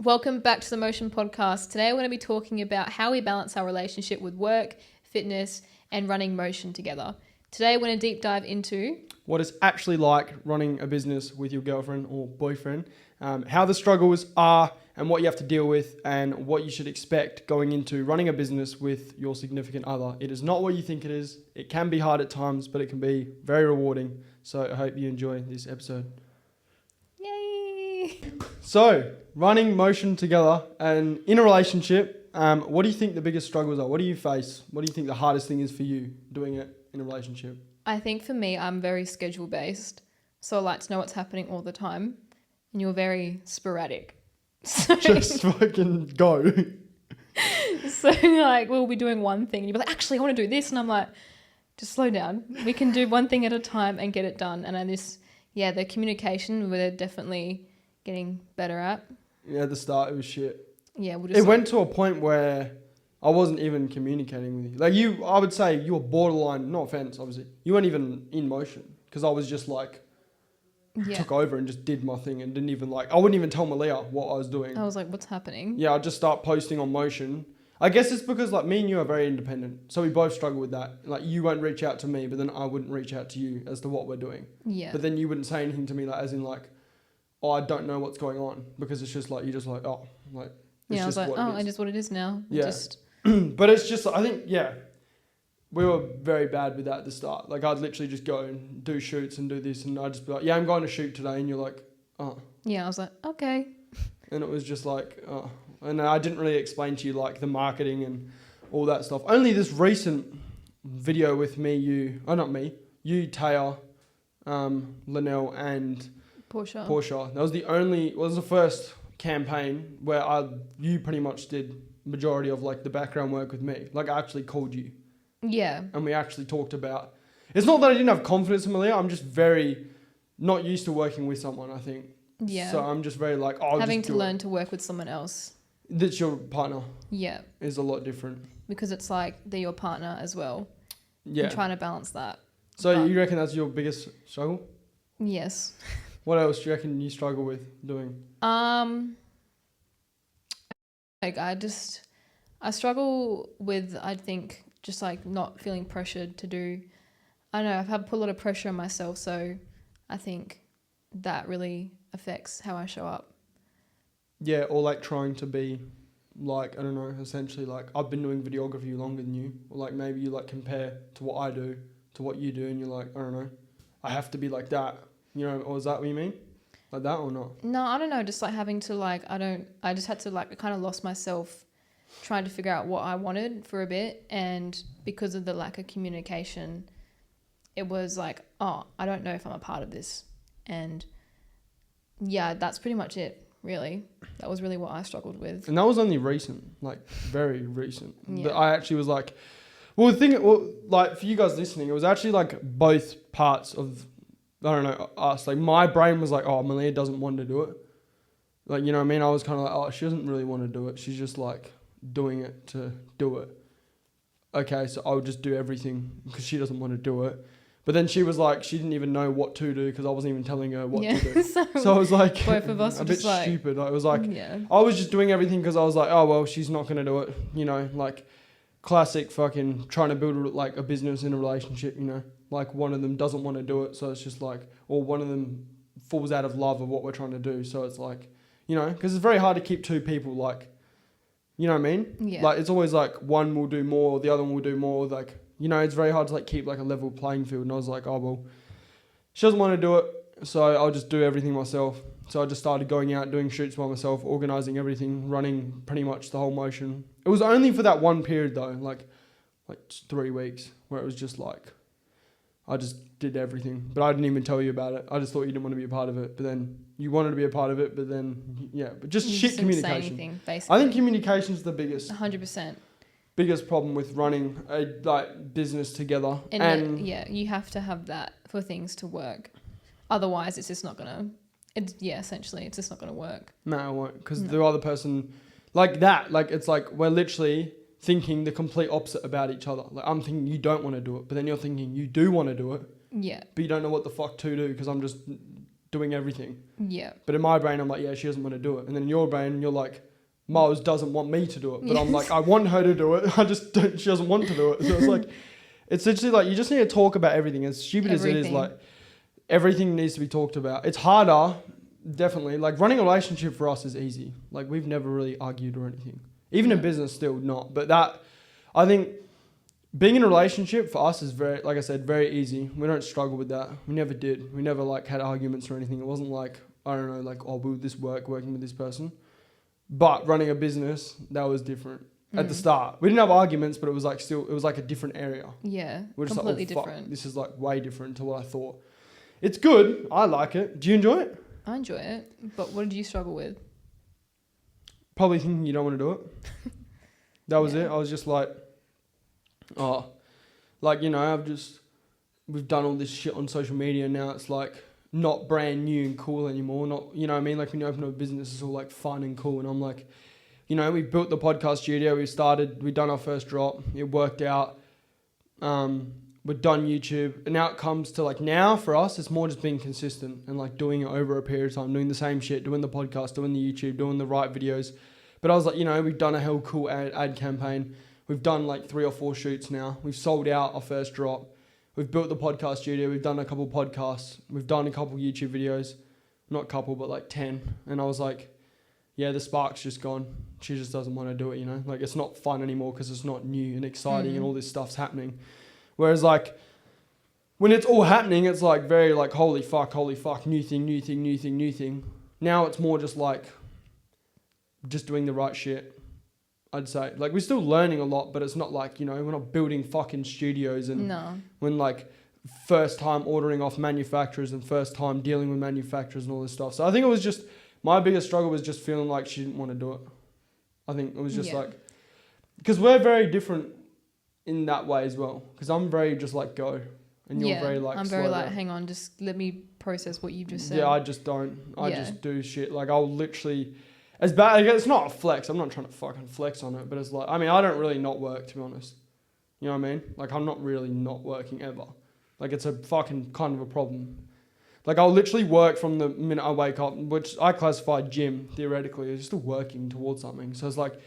Welcome back to the Motion Podcast. Today we're going to be talking about how we balance our relationship with work, fitness, and running motion together. Today we're going to deep dive into what it's actually like running a business with your girlfriend or boyfriend, how the struggles are and what you have to deal with, and what you should expect going into running a business with your significant other. It is not what you think it is. It can be hard at times, but it can be very rewarding. So I hope you enjoy this episode. Yay! So, running motion together and in a relationship, what do you think the biggest struggles are? What do you face? What do you think the hardest thing is for you doing it in a relationship? I think for me, I'm very schedule based. So I like to know what's happening all the time. And you're very sporadic. So, Just fucking go. so like we'll be doing one thing and you'll be like, actually I want to do this. And I'm like, just slow down. We can do one thing at a time and get it done. And the communication we're definitely getting better at. Yeah, at the start it was shit. Yeah, It went to a point where I wasn't even communicating with you. Like I would say you were borderline, no offense, obviously. You weren't even in motion because I was just like, took over and just did my thing and didn't even I wouldn't even tell Marleah what I was doing. I was like, what's happening? Yeah, I'd just start posting on motion. I guess it's because me and you are very independent. So we both struggle with that. Like you won't reach out to me, but then I wouldn't reach out to you as to what we're doing. Yeah. But then you wouldn't say anything to me oh, I don't know what's going on, because it's just you're just oh, like, it's I was just like, what it is. I just what it is now. Yeah. But it's just, I think, we were very bad with that at the start. I'd literally just go and do shoots and do this, and I'd just be like, yeah, I'm going to shoot today. And you're like, oh. Yeah, I was like, okay. And it was just oh. And I didn't really explain to you the marketing and all that stuff. Only this recent video with you, Taya, Linnell, and Portia. That was the first campaign where you pretty much did majority of the background work with me. I actually called you. Yeah. And we actually talked about, it's not that I didn't have confidence in Marleah, I'm just very not used to working with someone, I think. Yeah. So I'm just very having to learn to work with someone else. That's your partner. Yeah. Is a lot different. Because it's they're your partner as well. Yeah. And trying to balance that. So you reckon that's your biggest struggle? Yes. What else do you reckon you struggle with doing? I struggle with, I think, just not feeling pressured to do. I don't know, I've had put a lot of pressure on myself, so I think that really affects how I show up. Yeah, or trying to be I don't know, essentially I've been doing videography longer than you, or maybe you compare to what I do to what you do, and you're I don't know, I have to be like that, or is that what you mean? Like that or not? No, I don't know, just having to I just had to I kind of lost myself trying to figure out what I wanted for a bit, and because of the lack of communication, it was oh, I don't know if I'm a part of this. And yeah, that's pretty much it, really. That was really what I struggled with. And that was only recent, very recent. Yeah. That I actually was well, the thing, for you guys listening, it was actually both parts of, I don't know, us. My brain was oh, Marleah doesn't want to do it. You know what I mean? I was kind of oh, she doesn't really want to do it. She's just doing it to do it. Okay, so I'll just do everything because she doesn't want to do it. But then she was she didn't even know what to do because I wasn't even telling her what to do. So I was both of us a were bit just stupid. I was I was just doing everything because I was oh, well, she's not going to do it. Classic fucking trying to build a business in a relationship, one of them doesn't want to do it. So it's just or one of them falls out of love of what we're trying to do. So it's because it's very hard to keep two people you know what I mean? Yeah. It's always one will do more, the other one will do more. It's very hard to keep a level playing field. And I was oh, well, she doesn't want to do it, so I'll just do everything myself. So I just started going out, doing shoots by myself, organising everything, running pretty much the whole motion. It was only for that one period though, 3 weeks, where it was just I just did everything. But I didn't even tell you about it. I just thought you didn't want to be a part of it. But then you wanted to be a part of it, but then, but just shit communication. Say anything, basically. I think communication is the biggest 100%. Biggest problem with running a business together. And you have to have that for things to work. Otherwise, it's just not going to, essentially, it's just not going to work. No, it won't. Because the other person, it's we're literally thinking the complete opposite about each other. I'm thinking you don't want to do it, but then you're thinking you do want to do it. Yeah. But you don't know what the fuck to do because I'm just doing everything. Yeah. But in my brain, I'm like, yeah, she doesn't want to do it. And then in your brain, you're like, Myles doesn't want me to do it. But I'm like, I want her to do it. I just don't, she doesn't want to do it. So it's like, it's literally like, you just need to talk about everything. As stupid as it is, like, everything needs to be talked about. It's harder, definitely. Like, running a relationship for us is easy. Like, we've never really argued or anything. Even in business, still not. But that, I think, being in a relationship for us is very, like I said, very easy. We don't struggle with that. We never did. We never, like, had arguments or anything. It wasn't like, I don't know, like, oh, will this work working with this person? But running a business, that was different. At the start, we didn't have arguments, but it was like still, it was like a different area. Yeah, we're just completely like, oh, different. fuck, this is like way different to what I thought. It's good. I like it. Do you enjoy it? I enjoy it, but what did you struggle with? Probably thinking you don't want to do it. That was it. I was just like, oh, like, you know, we've done all this shit on social media. Now it's like not brand new and cool anymore. Not, you know what I mean? Like when you open up a business, it's all like fun and cool. And I'm like, you know, we built the podcast studio. We've done our first drop. It worked out. We've done YouTube. And now it comes to like, now for us, it's more just being consistent and like doing it over a period of time, doing the same shit, doing the podcast, doing the YouTube, doing the right videos. But I was like, you know, we've done a hell cool ad campaign. We've done like 3 or 4 shoots now. We've sold out our first drop. We've built the podcast studio. We've done a couple podcasts. We've done a couple YouTube videos. Not a couple, but like 10. And I was like, yeah, the spark's just gone. She just doesn't want to do it, you know? Like, it's not fun anymore because it's not new and exciting and all this stuff's happening. Whereas, like, when it's all happening, it's like very like, holy fuck, new thing. Now it's more just like, just doing the right shit, I'd say. Like, we're still learning a lot, but it's not like, you know, we're not building fucking studios and when like first time ordering off manufacturers and first time dealing with manufacturers and all this stuff. So I think it was just, my biggest struggle was just feeling like she didn't want to do it. I think it was just like, because we're very different in that way as well. Because I'm very just like go, and you're very like. I'm very like, hang on, just let me process what you just said. Yeah, I just don't. I just do shit. Like I'll literally, as bad. Like, it's not a flex. I'm not trying to fucking flex on it, but it's like, I mean, I don't really not work, to be honest. You know what I mean? Like I'm not really not working ever. Like it's a fucking kind of a problem. Like I'll literally work from the minute I wake up, which I classify gym theoretically as still working towards something. So it's like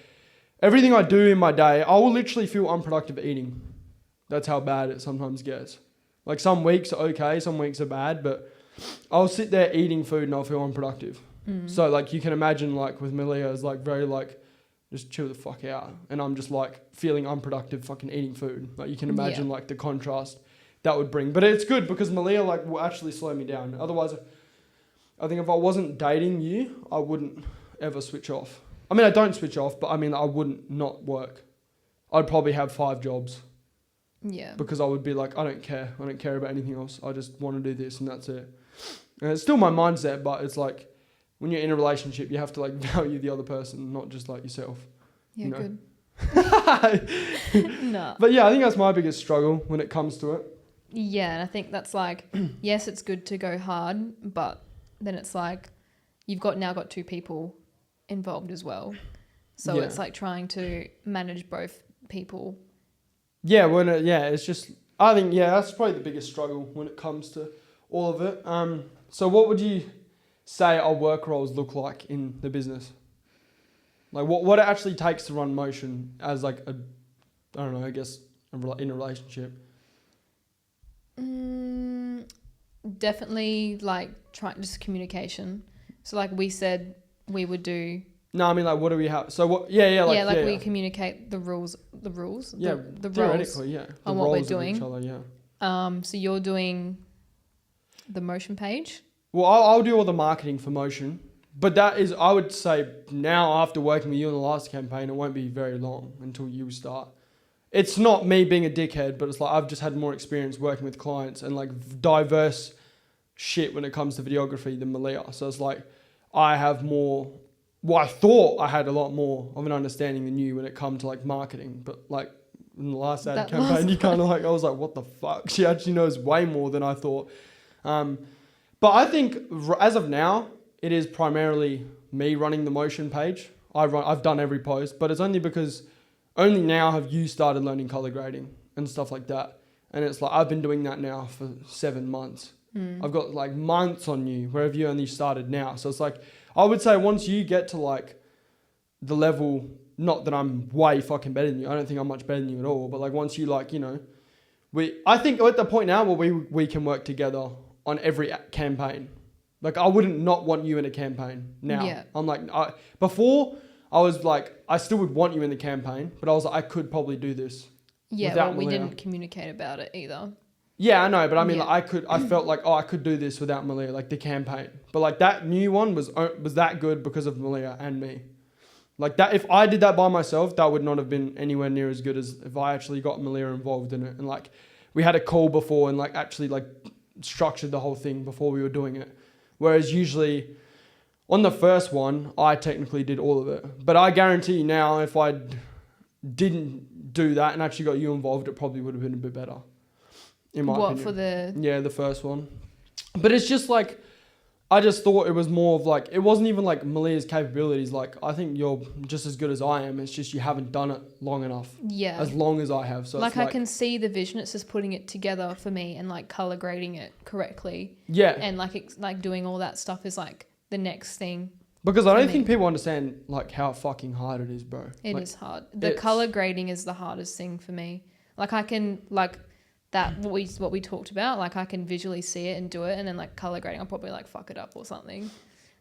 everything I do in my day, I will literally feel unproductive eating. That's how bad it sometimes gets. Like some weeks are okay, some weeks are bad, but I'll sit there eating food and I'll feel unproductive. So like you can imagine like with Marleah is like very like just chill the fuck out, and I'm just like feeling unproductive fucking eating food. Like you can imagine like the contrast that would bring. But it's good because Marleah like will actually slow me down. Otherwise, I think if I wasn't dating you, I wouldn't ever switch off. I mean, I don't switch off, but I mean, I wouldn't not work. I'd probably have 5 jobs. Yeah. Because I would be like, I don't care. I don't care about anything else. I just want to do this and that's it. And it's still my mindset, but it's like when you're in a relationship, you have to like value the other person, not just like yourself. Yeah, you know? Good. No. But yeah, I think that's my biggest struggle when it comes to it. Yeah, and I think that's like, yes, it's good to go hard, but then it's like you've now got 2 people involved as well. So it's like trying to manage both people. Yeah, it's just, I think, that's probably the biggest struggle when it comes to all of it. So what would you say our work roles look like in the business? Like what it actually takes to run Motion as like a, I don't know, I guess in a relationship. Definitely like just communication. So like we said we would do. No, I mean like what do we have? So what? We communicate the rules. Yeah, the theoretically, roles the on what we're roles of doing. each other, So you're doing the Motion page. Well, I'll do all the marketing for Motion, but that is, I would say now after working with you in the last campaign, it won't be very long until you start. It's not me being a dickhead, but it's like I've just had more experience working with clients and like diverse shit when it comes to videography than Marleah. So it's like I have more, well, I thought I had a lot more of an understanding than you when it comes to like marketing. But like in the last ad campaign, you kind of like, I was like, what the fuck? She actually knows way more than I thought. But I think as of now, it is primarily me running the Motion page. I've done every post, but it's only because only now have you started learning color grading and stuff like that. And it's like, I've been doing that now for 7 months. I've got like months on you, wherever you only started now. So it's like, I would say once you get to like the level, not that I'm way fucking better than you. I don't think I'm much better than you at all. But like once you like, you know, I think we're at the point now where we can work together on every campaign. Like I wouldn't not want you in a campaign now. Yeah. I'm like, before I was like, I still would want you in the campaign, but I was like, I could probably do this. Yeah, well, we didn't communicate about it either. Yeah, I know, but I mean, like, I felt like, I could do this without Marleah, like the campaign. But like that new one was that good because of Marleah and me. Like that, if I did that by myself, that would not have been anywhere near as good as if I actually got Marleah involved in it. And like, we had a call before and like actually like structured the whole thing before we were doing it. Whereas usually on the first one, I technically did all of it. But I guarantee you now, if I didn't do that and actually got you involved, it probably would have been a bit better. In my opinion. For the... Yeah, the first one. But it's just like, I just thought it was more of like, it wasn't even like Marleah's capabilities. Like, I think you're just as good as I am. It's just you haven't done it long enough. Yeah. As long as I have. So like, I can see the vision. It's just putting it together for me and like color grading it correctly. Yeah. And like doing all that stuff is like the next thing. Because I don't think people understand like how fucking hard it is, bro. It like, is hard. The color grading is the hardest thing for me. Like I can like... That what we talked about, like I can visually see it and do it, and then like color grading, I'll probably like fuck it up or something.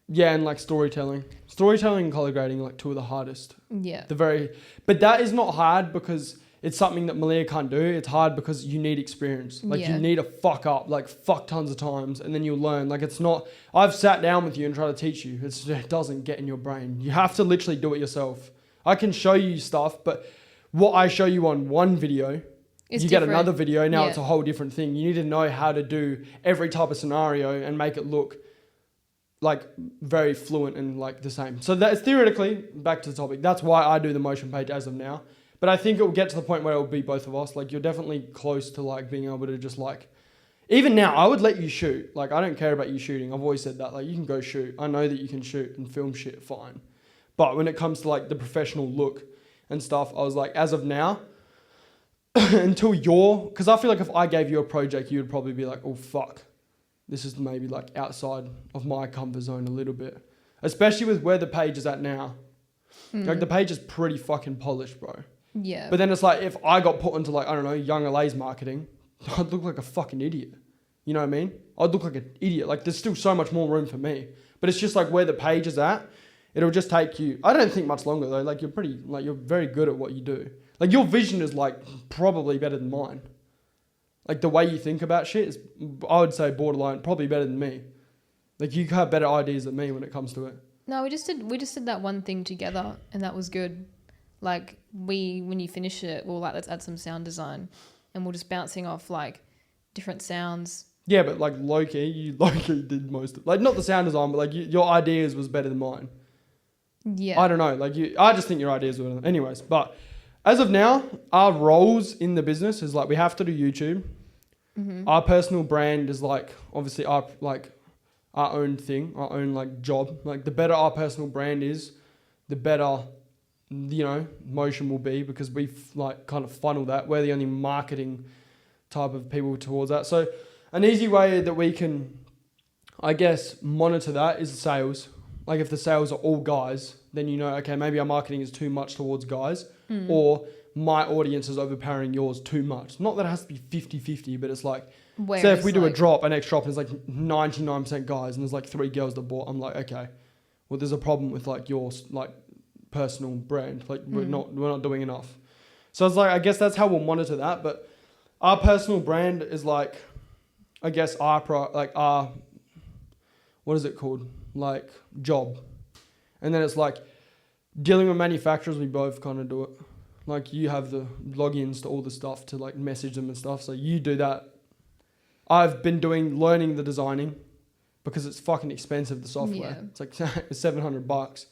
Yeah, and like storytelling and color grading are like two of the hardest. Yeah. But that is not hard because it's something that Marleah can't do. It's hard because you need experience. Like you need to fuck up, like fuck tons of times, and then you'll learn. Like it's not. I've sat down with you and tried to teach you. It doesn't get in your brain. You have to literally do it yourself. I can show you stuff, but what I show you on one video. It's you different. get another video, now it's a whole different thing. You need to know how to do every type of scenario and make it look like very fluent and like the same. So that's theoretically, back to the topic, that's why I do the motion page as of now. But I think it will get to the point where it will be both of us. Like you're definitely close to like being able to just like, even now I would let you shoot. Like I don't care about you shooting. I've always said that. Like you can go shoot. I know that you can shoot and film shit fine. But when it comes to like the professional look and stuff, I was like, as of now, until because I feel like if I gave you a project, you would probably be like, oh fuck, this is maybe like outside of my comfort zone a little bit, especially with where the page is at now. Like the page is pretty fucking polished, bro. Yeah. But then it's like, if I got put into like, I don't know, Young LA's marketing, I'd look like a fucking idiot. You know what I mean? I'd look like an idiot. Like there's still so much more room for me, but it's just like where the page is at, it'll just take you, I don't think much longer though. Like you're very good at what you do. Like your vision is like probably better than mine. Like the way you think about shit is, I would say borderline, probably better than me. Like you have better ideas than me when it comes to it. No, we just did that one thing together and that was good. Like when you finish it, we'll like, let's add some sound design and we're just bouncing off like different sounds. Yeah, but like you did most of, like not the sound design, but like your ideas was better than mine. Yeah. I don't know. Like I just think your ideas were better. Anyways, but as of now, our roles in the business is like we have to do YouTube. Mm-hmm. Our personal brand is like obviously our own thing, our own like job. Like the better our personal brand is, the better, you know, motion will be because we like kind of funnel that. We're the only marketing type of people towards that. So an easy way that we can, I guess, monitor that is sales. Like if the sales are all guys, then you know, okay, maybe our marketing is too much towards guys or my audience is overpowering yours too much. Not that it has to be 50-50, but it's like, say if we do a drop, an next drop, and it's like 99% guys and there's like 3 girls that bought, I'm like, okay, well, there's a problem with like your like personal brand. Like we're not doing enough. So it's like, I guess that's how we'll monitor that. But our personal brand is like, I guess our what is it called? Like job. And then it's like dealing with manufacturers, we both kind of do it. Like you have the logins to all the stuff to like message them and stuff. So you do that. I've been learning the designing because it's fucking expensive, the software. Yeah. It's like $700.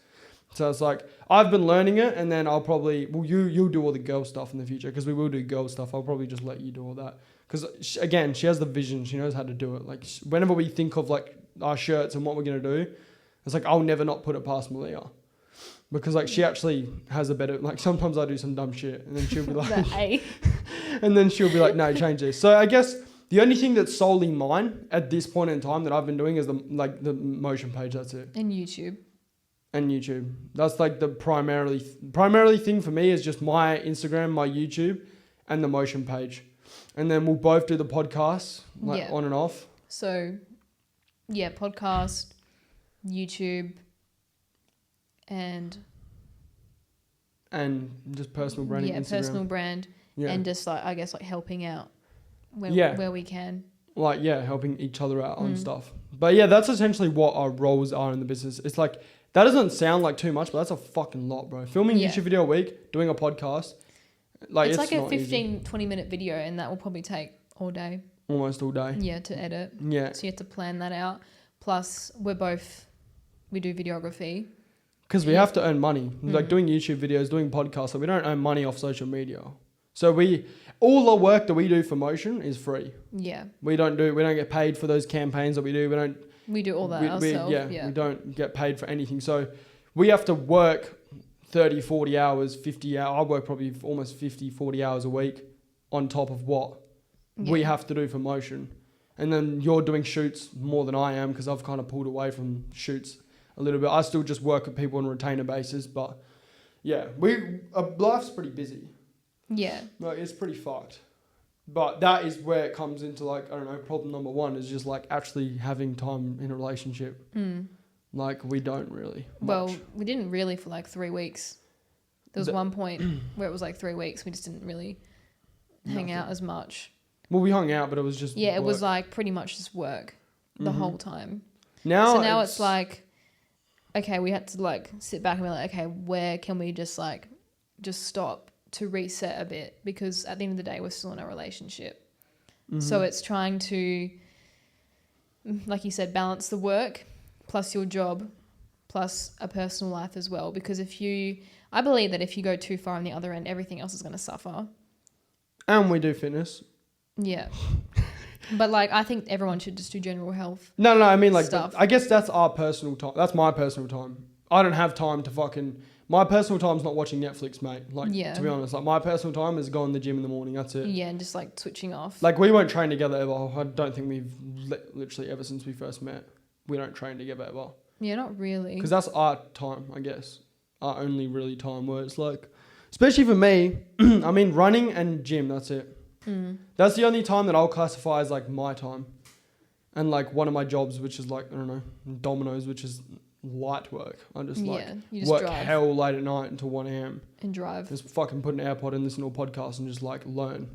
So it's like, I've been learning it and then I'll probably, you'll do all the girl stuff in the future because we will do girl stuff. I'll probably just let you do all that. Because again, she has the vision. She knows how to do it. Like whenever we think of like our shirts and what we're going to do, it's like, I'll never not put it past Marleah. Because like she actually has a better, like sometimes I do some dumb shit and then she'll be like, and then she'll be like, no, change this. So I guess The only thing that's solely mine at this point in time that I've been doing is the motion page. That's it. And YouTube. And YouTube. That's like the primarily thing for me is just my Instagram, my YouTube, and the motion page. And then we'll both do the podcast on and off. So, yeah, podcast, YouTube, and just personal branding. Yeah, Instagram. Personal brand. Yeah. And just like, I guess, like helping out where we can. Like, yeah, helping each other out on stuff. But yeah, that's essentially what our roles are in the business. It's like, that doesn't sound like too much, but that's a fucking lot, bro. Filming a YouTube video a week, doing a podcast. Like, it's like a 15, 20-minute video, and that will probably take all day. Almost all day. Yeah, to edit. Yeah. So you have to plan that out. Plus, we do videography. Because we have to earn money. Like doing YouTube videos, doing podcasts, so we don't earn money off social media. So all the work that we do for motion is free. Yeah. We don't get paid for those campaigns that we do. We do all that ourselves. We don't get paid for anything. So we have to work 30, 40 hours, 50 hours. I work probably almost 50, 40 hours a week on top of what we have to do for motion. And then you're doing shoots more than I am because I've kind of pulled away from shoots a little bit. I still just work with people on a retainer basis. But yeah, life's pretty busy. Yeah. Like, it's pretty fucked. But that is where it comes into, like, I don't know, problem number one is just, like, actually having time in a relationship. Like, we don't really. Well, we didn't really for, like, 3 weeks. There was one point where it was, like, 3 weeks. We just didn't really hang out as much. Well, we hung out, but it was just it was, like, pretty much just work the whole time. So now it's, like, okay, we had to, like, sit back and be like, okay, where can we just stop to reset a bit, because at the end of the day we're still in a relationship. So it's trying to, like you said, balance the work plus your job plus a personal life as well, because I believe that if you go too far on the other end, everything else is going to suffer. And we do fitness. Yeah. But like, I think everyone should just do general health. No, I mean, like, stuff. I guess that's our personal time. That's my personal time. I don't have time to my personal time's not watching Netflix, mate. Like, to be honest, like, my personal time is going to the gym in the morning. That's it. Yeah, and just like switching off. Like, we won't train together ever. I don't think we've literally ever since we first met, we don't train together ever. Yeah, not really. Because that's our time, I guess. Our only really time where it's like, especially for me, I mean, running and gym, that's it. That's the only time that I'll classify as like my time. And like one of my jobs, which is like, I don't know, Domino's, which is light work. I just work drive. Hell late at night until 1 a.m. And drive. Just fucking put an AirPod in, listen to a podcast and just like learn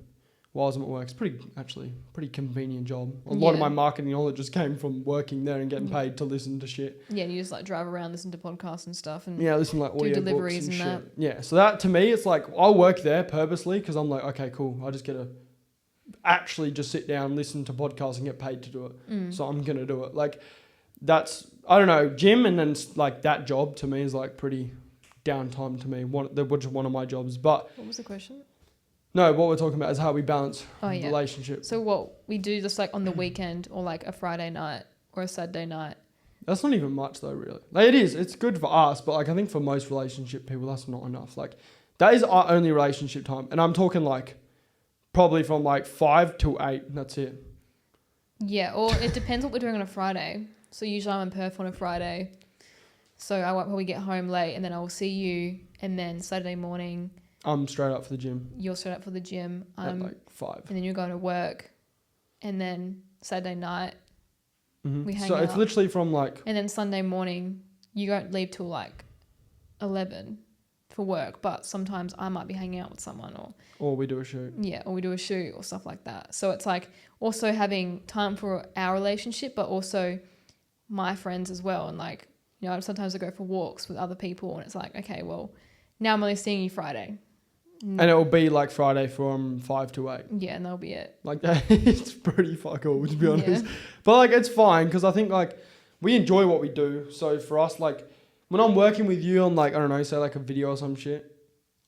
while I'm at work. It's pretty convenient job. A lot of my marketing knowledge just came from working there and getting paid to listen to shit. Yeah, and you just like drive around, listen to podcasts and stuff. And listen to like audio deliveries books and shit. that. Yeah, so that to me, it's like I'll work there purposely because I'm like, okay, cool. I just get to actually just sit down, listen to podcasts and get paid to do it. So I'm going to do it. Like that's, I don't know, gym and then like that job to me is like pretty downtime to me. Which is one of my jobs. But what was the question? No, what we're talking about is how we balance relationship. So what we do just like on the weekend or like a Friday night or a Saturday night. That's not even much though, really. Like it is. It's good for us, but like I think for most relationship people, that's not enough. Like that is our only relationship time. And I'm talking like probably from like 5 to 8. That's it. Yeah, or it depends what we're doing on a Friday. So usually I'm in Perth on a Friday. So I won't probably get home late and then I'll see you. And then Saturday morning... I'm straight up for the gym. You're straight up for the gym. At like 5. And then you're going to work. And then Saturday night, we hang out. So it's literally from like... And then Sunday morning, you don't leave till like 11 for work. But sometimes I might be hanging out with someone or we do a shoot. Yeah, or we do a shoot or stuff like that. So it's like also having time for our relationship, but also my friends as well. And like, you know, sometimes I go for walks with other people and it's like, okay, well, now I'm only seeing you Friday. And it'll be like Friday from 5 to 8. Yeah, and that'll be it. Like that, it's pretty fuck all, to be honest. But like, it's fine because I think like we enjoy what we do. So for us, like when I'm working with you on like, I don't know, say like a video or some shit,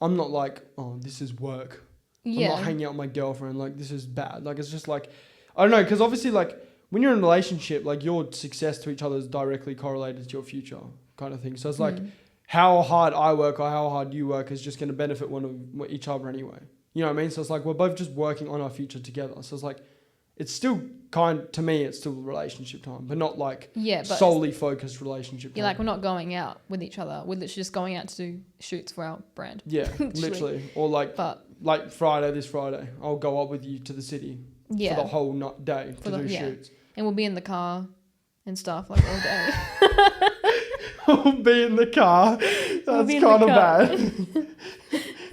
I'm not like, oh, this is work. Yeah. I'm not hanging out with my girlfriend. Like this is bad. Like it's just like, I don't know. Because obviously like when you're in a relationship, like your success to each other is directly correlated to your future kind of thing. So it's like, how hard I work or how hard you work is just going to benefit one of each other anyway. You know what I mean? So it's like we're both just working on our future together. So it's like it's still to me, it's still relationship time, but not like but solely focused relationship time. You're like, we're not going out with each other. We're literally just going out to do shoots for our brand. Yeah, literally. Or like this Friday, I'll go up with you to the city for the whole day to do shoots. And we'll be in the car and stuff like all day. We'll be in the car. That's kind of bad.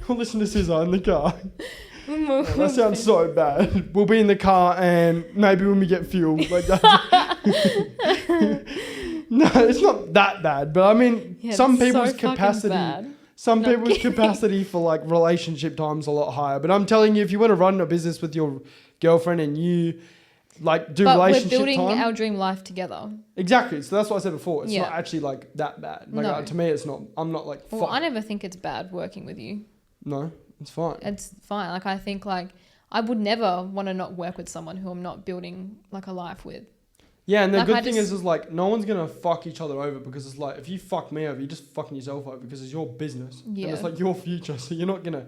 We'll listen to SZA in the car. That sounds so bad. We'll be in the car and maybe when we get fuel. Like that. No, it's not that bad. But I mean, some people's capacity for like relationship time's a lot higher. But I'm telling you, if you want to run a business with your girlfriend and you like do relationship time. But we're building our dream life together. Exactly. So that's what I said before. It's not actually like that bad. Like to me, it's not. I'm not like. Well, I never think it's bad working with you. No. It's fine. It's fine. Like, I think, like, I would never want to not work with someone who I'm not building, like, a life with. Yeah, and the good thing is, like, no one's going to fuck each other over because it's like, if you fuck me over, you're just fucking yourself over because it's your business. Yeah. And it's, like, your future. So you're not going to...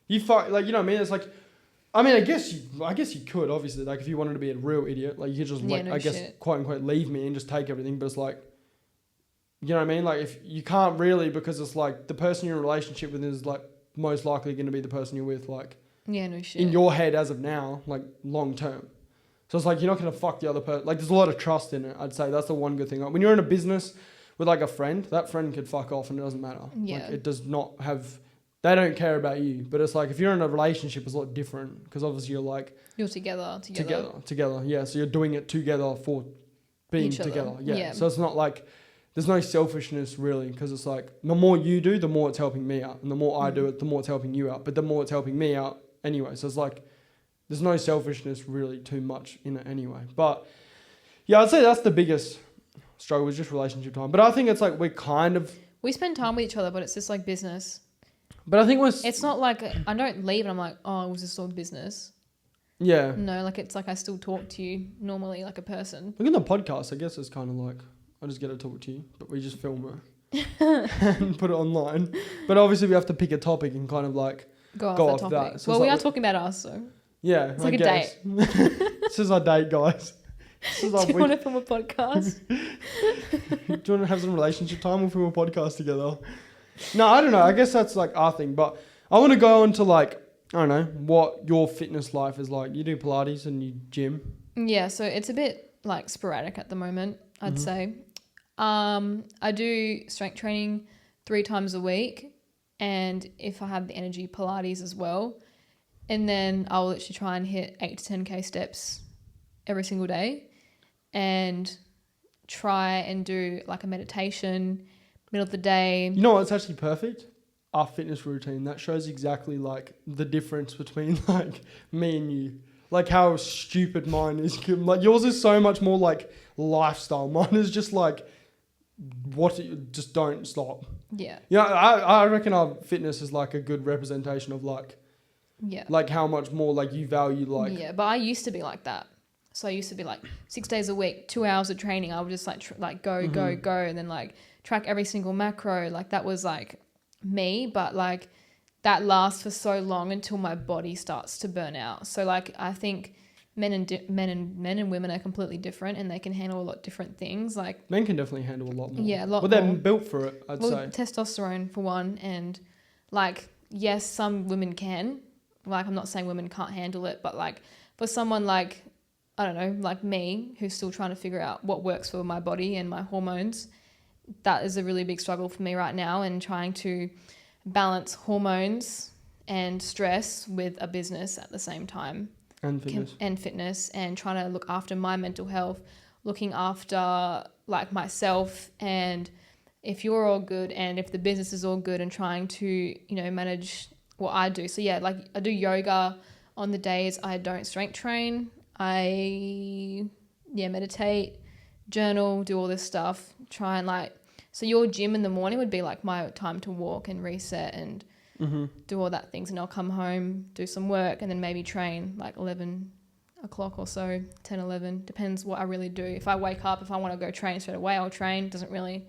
You fuck... Like, you know what I mean? It's like... I mean, I guess you could, obviously. Like, if you wanted to be a real idiot, like, you could just, quote-unquote, leave me and just take everything. But it's like... You know what I mean? Like, if you can't really because it's, like, the person you're in a relationship with is, like... most likely going to be the person you're with, like, in your head as of now, like, long term. So it's like, you're not going to fuck the other person. Like, there's a lot of trust in it, I'd say. That's the one good thing. Like, when you're in a business with, like, a friend, that friend could fuck off and it doesn't matter. Yeah. Like, it does not have... They don't care about you. But it's like, if you're in a relationship, it's a lot different. Because obviously you're like... You're together. Together, yeah. So you're doing it together for being together. Yeah. So it's not like... There's no selfishness really, because it's like the more you do, the more it's helping me out, and the more I do it, the more it's helping you out. But the more it's helping me out anyway. So it's like there's no selfishness really too much in it anyway. But yeah, I'd say that's the biggest struggle is just relationship time. But I think it's like we spend time with each other, but it's just like business. But I think it's not like I don't leave and I'm like, oh, it was just all business. Yeah. No, like it's like I still talk to you normally like a person. Look at the podcast. I guess it's kind of like. I just get to talk to you, but we just film it and put it online. But obviously we have to pick a topic and kind of like go off that. So well, we are talking about us, so. Yeah. It's like a date. This is our date, guys. Do you want to film a podcast? Do you want to have some relationship time? We'll film a podcast together. No, I don't know. I guess that's like our thing. But I want to go on to like, I don't know, what your fitness life is like. You do Pilates and you gym. Yeah, so it's a bit like sporadic at the moment, I'd say. I do strength training 3 times a week, and if I have the energy, Pilates as well. And then I'll literally try and hit 8 to 10k steps every single day, and try and do like a meditation middle of the day. You know what's actually perfect? Our fitness routine. That shows exactly like the difference between like me and you. Like how stupid mine is. Like yours is so much more like lifestyle. Mine is just like just don't stop. Yeah. Yeah, I reckon our fitness is like a good representation of like like how much more like you value like. Yeah, but I used to be like that. So I used to be like 6 days a week, 2 hours of training. I would just like go, and then like track every single macro. Like that was like me, but like that lasts for so long until my body starts to burn out. So like I think men and women are completely different, and they can handle a lot different things. Like men can definitely handle a lot more. Yeah, a lot more. Well, they're built for it, I'd say. Testosterone for one, and like yes, some women can. Like I'm not saying women can't handle it, but like for someone like I don't know, like me, who's still trying to figure out what works for my body and my hormones, that is a really big struggle for me right now, and trying to balance hormones and stress with a business at the same time. And fitness. And trying to look after my mental health, looking after like myself, and if you're all good and if the business is all good, and trying to, you know, manage what I do. So yeah, like I do yoga on the days I don't strength train. I meditate, journal, do all this stuff, try and like, so your gym in the morning would be like my time to walk and reset and do all that things, and I'll come home, do some work, and then maybe train like 11 o'clock or so, 10, 11, depends what I really do. If I wake up, if I want to go train straight away, I'll train. It doesn't really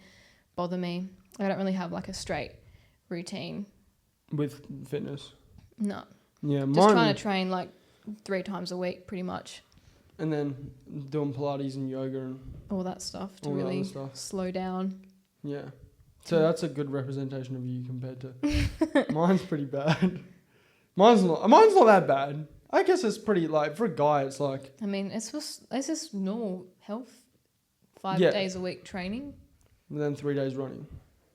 bother me. I don't really have like a straight routine. With fitness? No. Yeah, just trying to train like 3 times a week pretty much. and then doing Pilates and yoga and all that stuff to all that really other stuff. slow down. Yeah. So that's a good representation of you compared to mine's pretty bad. Mine's not that bad. I guess it's pretty like for a guy it's like I mean, it's just normal health. 5 Yeah. days a week training. and then 3 days running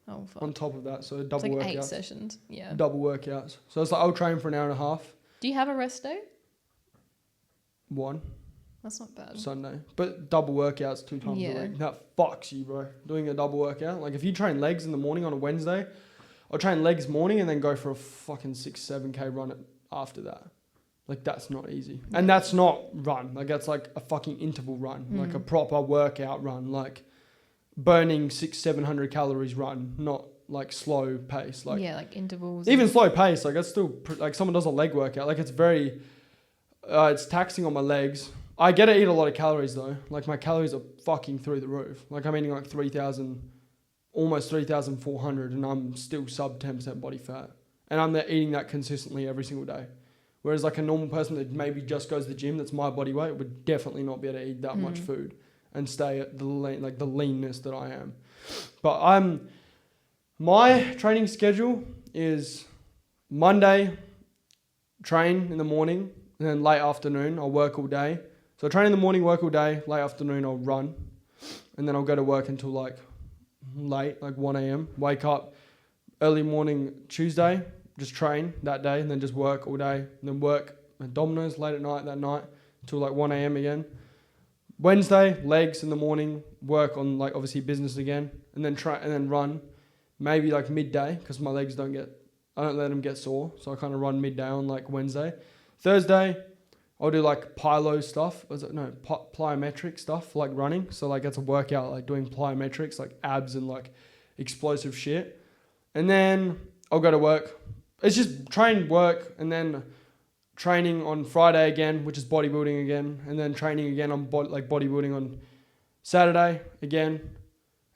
Oh fuck. on top of that. So It's double like workouts. 8 sessions. Yeah. Double workouts. So it's like I'll train for an hour and a half. Do you have a rest day? One That's not bad. Sunday. But double workouts 2 times Yeah. a week. That fucks you, bro. Doing a double workout. Like if you train legs in the morning on a Wednesday, I'll train legs morning and then go for a fucking 6-7K run after that. Like that's not easy. And that's not run. Like that's like a fucking interval run. Like a proper workout run. Like burning 600-700 calories run. Not like slow pace. Like yeah, like intervals. even slow pace. Like that's still like someone does a leg workout. Like it's very, it's taxing on my legs. I get to eat a lot of calories though. Like my calories are fucking through the roof. Like I'm eating like 3,000, almost 3,400 and I'm still sub 10% body fat. And I'm there eating that consistently every single day. Whereas like a normal person that maybe just goes to the gym, that's my body weight, would definitely not be able to eat that much food and stay at the the leanness that I am. But my training schedule is Monday, train in the morning, and then late afternoon, I'll work all day. So I train in the morning, work all day, late afternoon, I'll run. And then I'll go to work until like late, like 1 a.m. Wake up early morning Tuesday, just train that day, and then just work all day. And then work at Domino's late at night that night until like 1 a.m. again. Wednesday, legs in the morning, work on like obviously business again, and then run maybe like midday because my legs I don't let them get sore. So I kind of run midday on like Wednesday. Thursday, I'll do like plyometric stuff, like running. So like it's a workout, like doing plyometrics, like abs and like explosive shit. And then I'll go to work. It's just train, work, and then training on Friday again, which is bodybuilding again, and then training again on bodybuilding on Saturday again,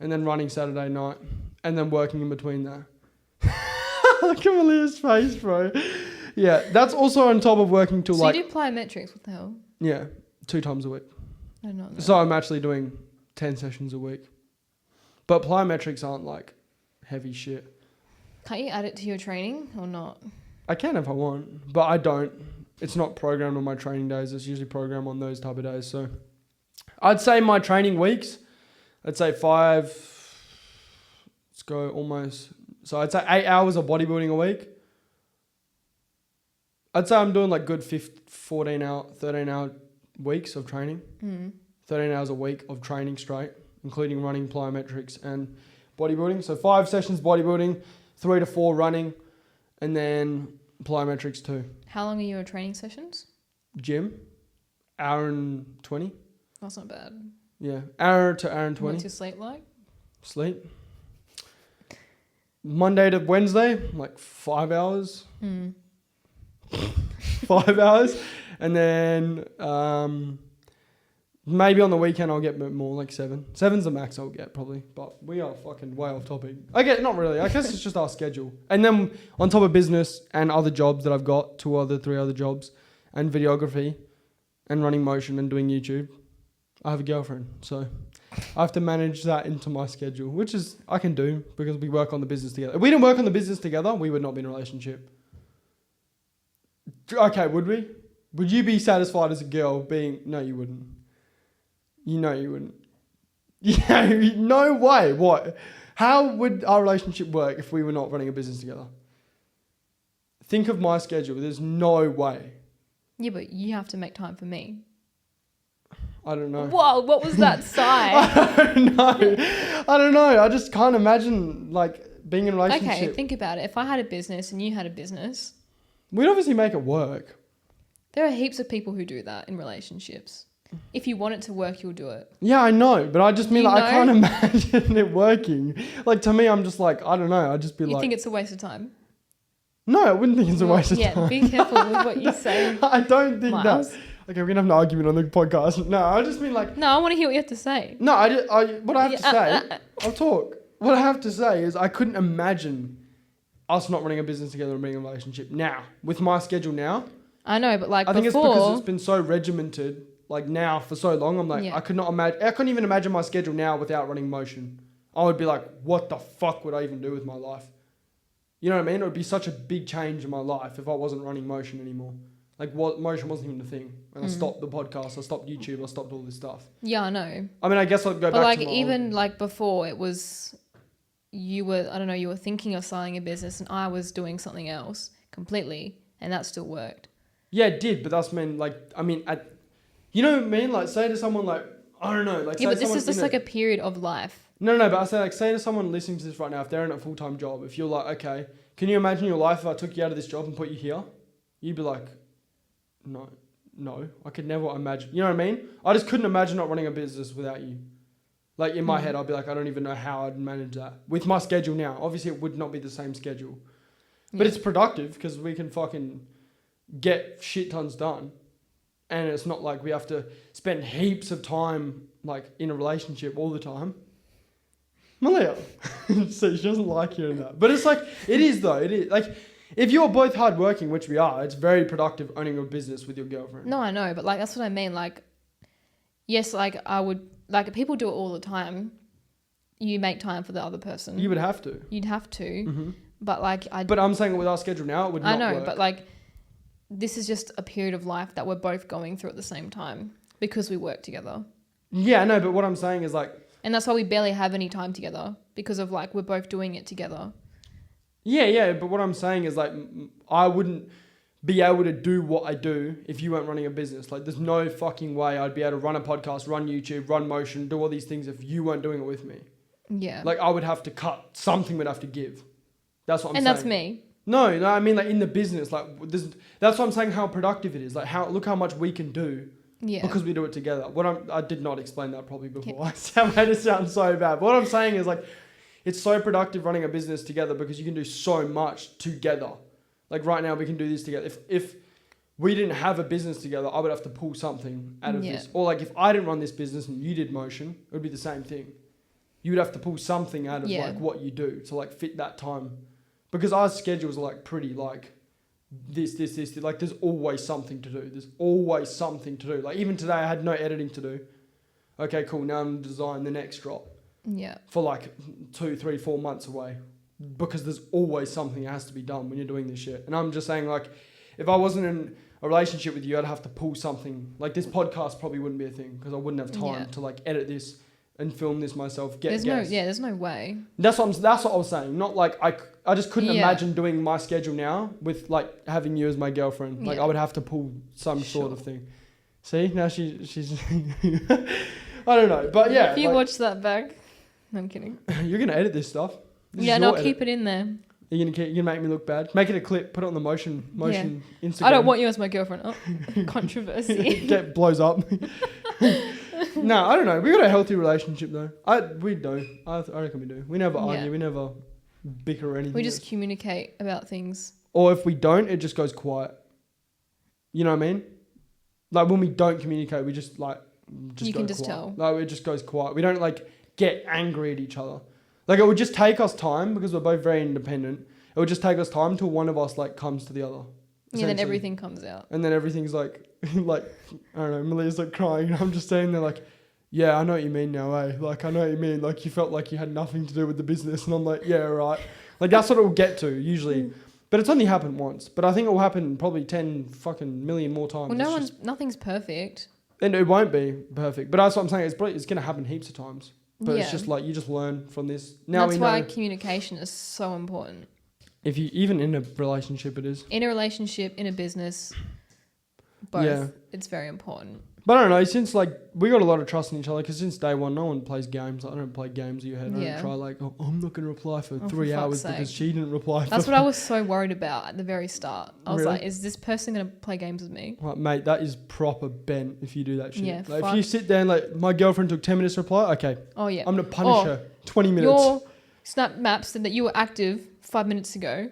and then running Saturday night, and then working in between that. Look at Marleah's face, bro. Yeah, that's also on top of working till So you do plyometrics, what the hell? Yeah, 2 times a week. I don't know. So I'm actually doing 10 sessions a week. But plyometrics aren't like heavy shit. Can't you add it to your training or not? I can if I want, but I don't. It's not programmed on my training days. It's usually programmed on those type of days. So I'd say my training weeks, I'd say 5, let's go almost. So I'd say 8 hours of bodybuilding a week. I'd say I'm doing like good 13 hour weeks of training. 13 hours a week of training straight, including running, plyometrics and bodybuilding. So 5 sessions bodybuilding, 3 to 4 running, and then plyometrics 2. How long are your training sessions? Gym, hour and 20. That's not bad. Yeah, hour to hour and 20. What's your sleep like? Sleep. Monday to Wednesday, like 5 hours. 5 hours. And then maybe on the weekend I'll get a bit more, like 7. 7's the max I'll get probably. But we are fucking way off topic. Okay, not really. I guess it's just our schedule. And then on top of business and other jobs that I've got, 3 other jobs, and videography and running motion and doing YouTube, I have a girlfriend. So I have to manage that into my schedule, which is I can do because we work on the business together. If we didn't work on the business together, we would not be in a relationship. Okay, would we? Would you be satisfied as a girl being... No, you wouldn't. You know you wouldn't. Yeah, no way. What? How would our relationship work if we were not running a business together? Think of my schedule. There's no way. Yeah, but you have to make time for me. I don't know. Whoa, what was that sigh? I don't know. I just can't imagine like being in a relationship. Okay, think about it. If I had a business and you had a business... We'd obviously make it work. There are heaps of people who do that in relationships. If you want it to work, you'll do it. Yeah, I know. But I just mean You like, I know? can't imagine it working. Like to me, I'm just like, I don't know. I'd just be You like... think it's a waste of time? No, I wouldn't think it's a waste of Yeah, time. be careful with what you say. I don't think Myles. that. Okay, we're going to have an argument on the podcast. No, I just mean like... No, I want to hear what you have to say. No, what I have to say... I'll talk. What I have to say is I couldn't imagine us not running a business together and being in a relationship now. With my schedule now... I know, but like I think it's before... because it's been so regimented like now for so long. I'm like, Yeah. I couldn't even imagine my schedule now without running motion. I would be like, what the fuck would I even do with my life? You know what I mean? It would be such a big change in my life if I wasn't running motion anymore. Like, motion wasn't even a thing. And I stopped the podcast, I stopped YouTube, I stopped all this stuff. Yeah, I know. I mean, I guess I'll go but back like to even like before, it was you were thinking of starting a business, and I was doing something else completely, and that still worked. Yeah, it did, but that's mean like you know what I mean? Like, say to someone like, I don't know, like, Yeah, but this is just like a period of life. No, but I say, like, say to someone listening to this right now, if they're in a full-time job, if you're like, okay, can you imagine your life if I took you out of this job and put you here? You'd be like, no, I could never imagine. You know what I mean? I just couldn't imagine not running a business without you. Like, in my head, I'd be like, I don't even know how I'd manage that. With my schedule now, obviously it would not be the same schedule. But it's productive because we can fucking get shit tons done. And it's not like we have to spend heaps of time, like, in a relationship all the time. Marleah. So she doesn't like hearing that. But it's like, it is though. It is. Like, if you're both hardworking, which we are, it's very productive owning a business with your girlfriend. No, I know. But like, that's what I mean. Like, yes, like I would, like people do it all the time. You make time for the other person. You would have to. You'd have to. Mm-hmm. But like, But I'm saying with our schedule now, it would not I know, work. but like, this is just a period of life that we're both going through at the same time because we work together. Yeah, I know, but what I'm saying is like... And that's why we barely have any time together because of like, we're both doing it together. Yeah, but what I'm saying is like, I wouldn't be able to do what I do if you weren't running a business. Like, there's no fucking way I'd be able to run a podcast, run YouTube, run motion, do all these things if you weren't doing it with me. Yeah. Like, I would have to cut. Something would have to give. That's what I'm saying. And that's me. No, I mean like in the business, like that's what I'm saying. How productive it is. Like look how much we can do. Yeah. Because we do it together. I did not explain that probably before. Yeah. I made it sound so bad. But what I'm saying is like, it's so productive running a business together because you can do so much together. Like right now we can do this together. If we didn't have a business together, I would have to pull something out of this. Or like if I didn't run this business and you did motion, it would be the same thing. You would have to pull something out of like what you do to like fit that time. Because our schedules are like pretty like this. Like there's always something to do. There's always something to do. Like even today I had no editing to do. Okay, cool. Now I'm designing the next drop. Yeah. For like 2, 3, 4 months away. Because there's always something that has to be done when you're doing this shit. And I'm just saying like, if I wasn't in a relationship with you, I'd have to pull something. Like this podcast probably wouldn't be a thing because I wouldn't have time to like edit this and film this myself. There's no way. That's what I was saying. Not like I just couldn't imagine doing my schedule now with like having you as my girlfriend. Like I would have to pull some sort of thing. See, now she's I don't know, but yeah. If you watch that back, no, I'm kidding. You're gonna edit this stuff. I'll keep it in there. You're gonna make me look bad. Make it a clip. Put it on the motion Instagram. I don't want you as my girlfriend. Oh, controversy. blows up. No, I don't know. We got a healthy relationship though. We do. I reckon we do. We never argue. We never bicker or anything. We just communicate about things. Or if we don't, it just goes quiet. You know what I mean? Like when we don't communicate, we just like you can just tell. Like it just goes quiet. We don't like get angry at each other. Like it would just take us time because we're both very independent. It would just take us time till one of us like comes to the other. Yeah, then everything comes out. And then everything's like, like, I don't know, Marleah's like crying and I'm just standing there like, yeah, I know what you mean now, eh? Like, I know what you mean. Like, you felt like you had nothing to do with the business. And I'm like, yeah, right. Like, that's what it will get to, usually. But it's only happened once. But I think it will happen probably 10 fucking million more times. Well, nothing's perfect. And it won't be perfect. But that's what I'm saying. It's going to happen heaps of times. But it's just like, you just learn from this. Now that's why communication is so important. Even in a relationship, it is. In a relationship, in a business, both, it's very important. But I don't know, since like, we got a lot of trust in each other because since day one, no one plays games. Like, I don't play games in your head. I don't try like, oh, I'm not going to reply for 3 hours because she didn't reply. That's what I was so worried about at the very start. I was like, is this person going to play games with me? Like, mate, that is proper bent if you do that shit. Yeah, like, if you sit there and like, my girlfriend took 10 minutes to reply, okay. Oh, yeah. I'm going to punish her 20 minutes. Your Snap map said that you were active 5 minutes ago.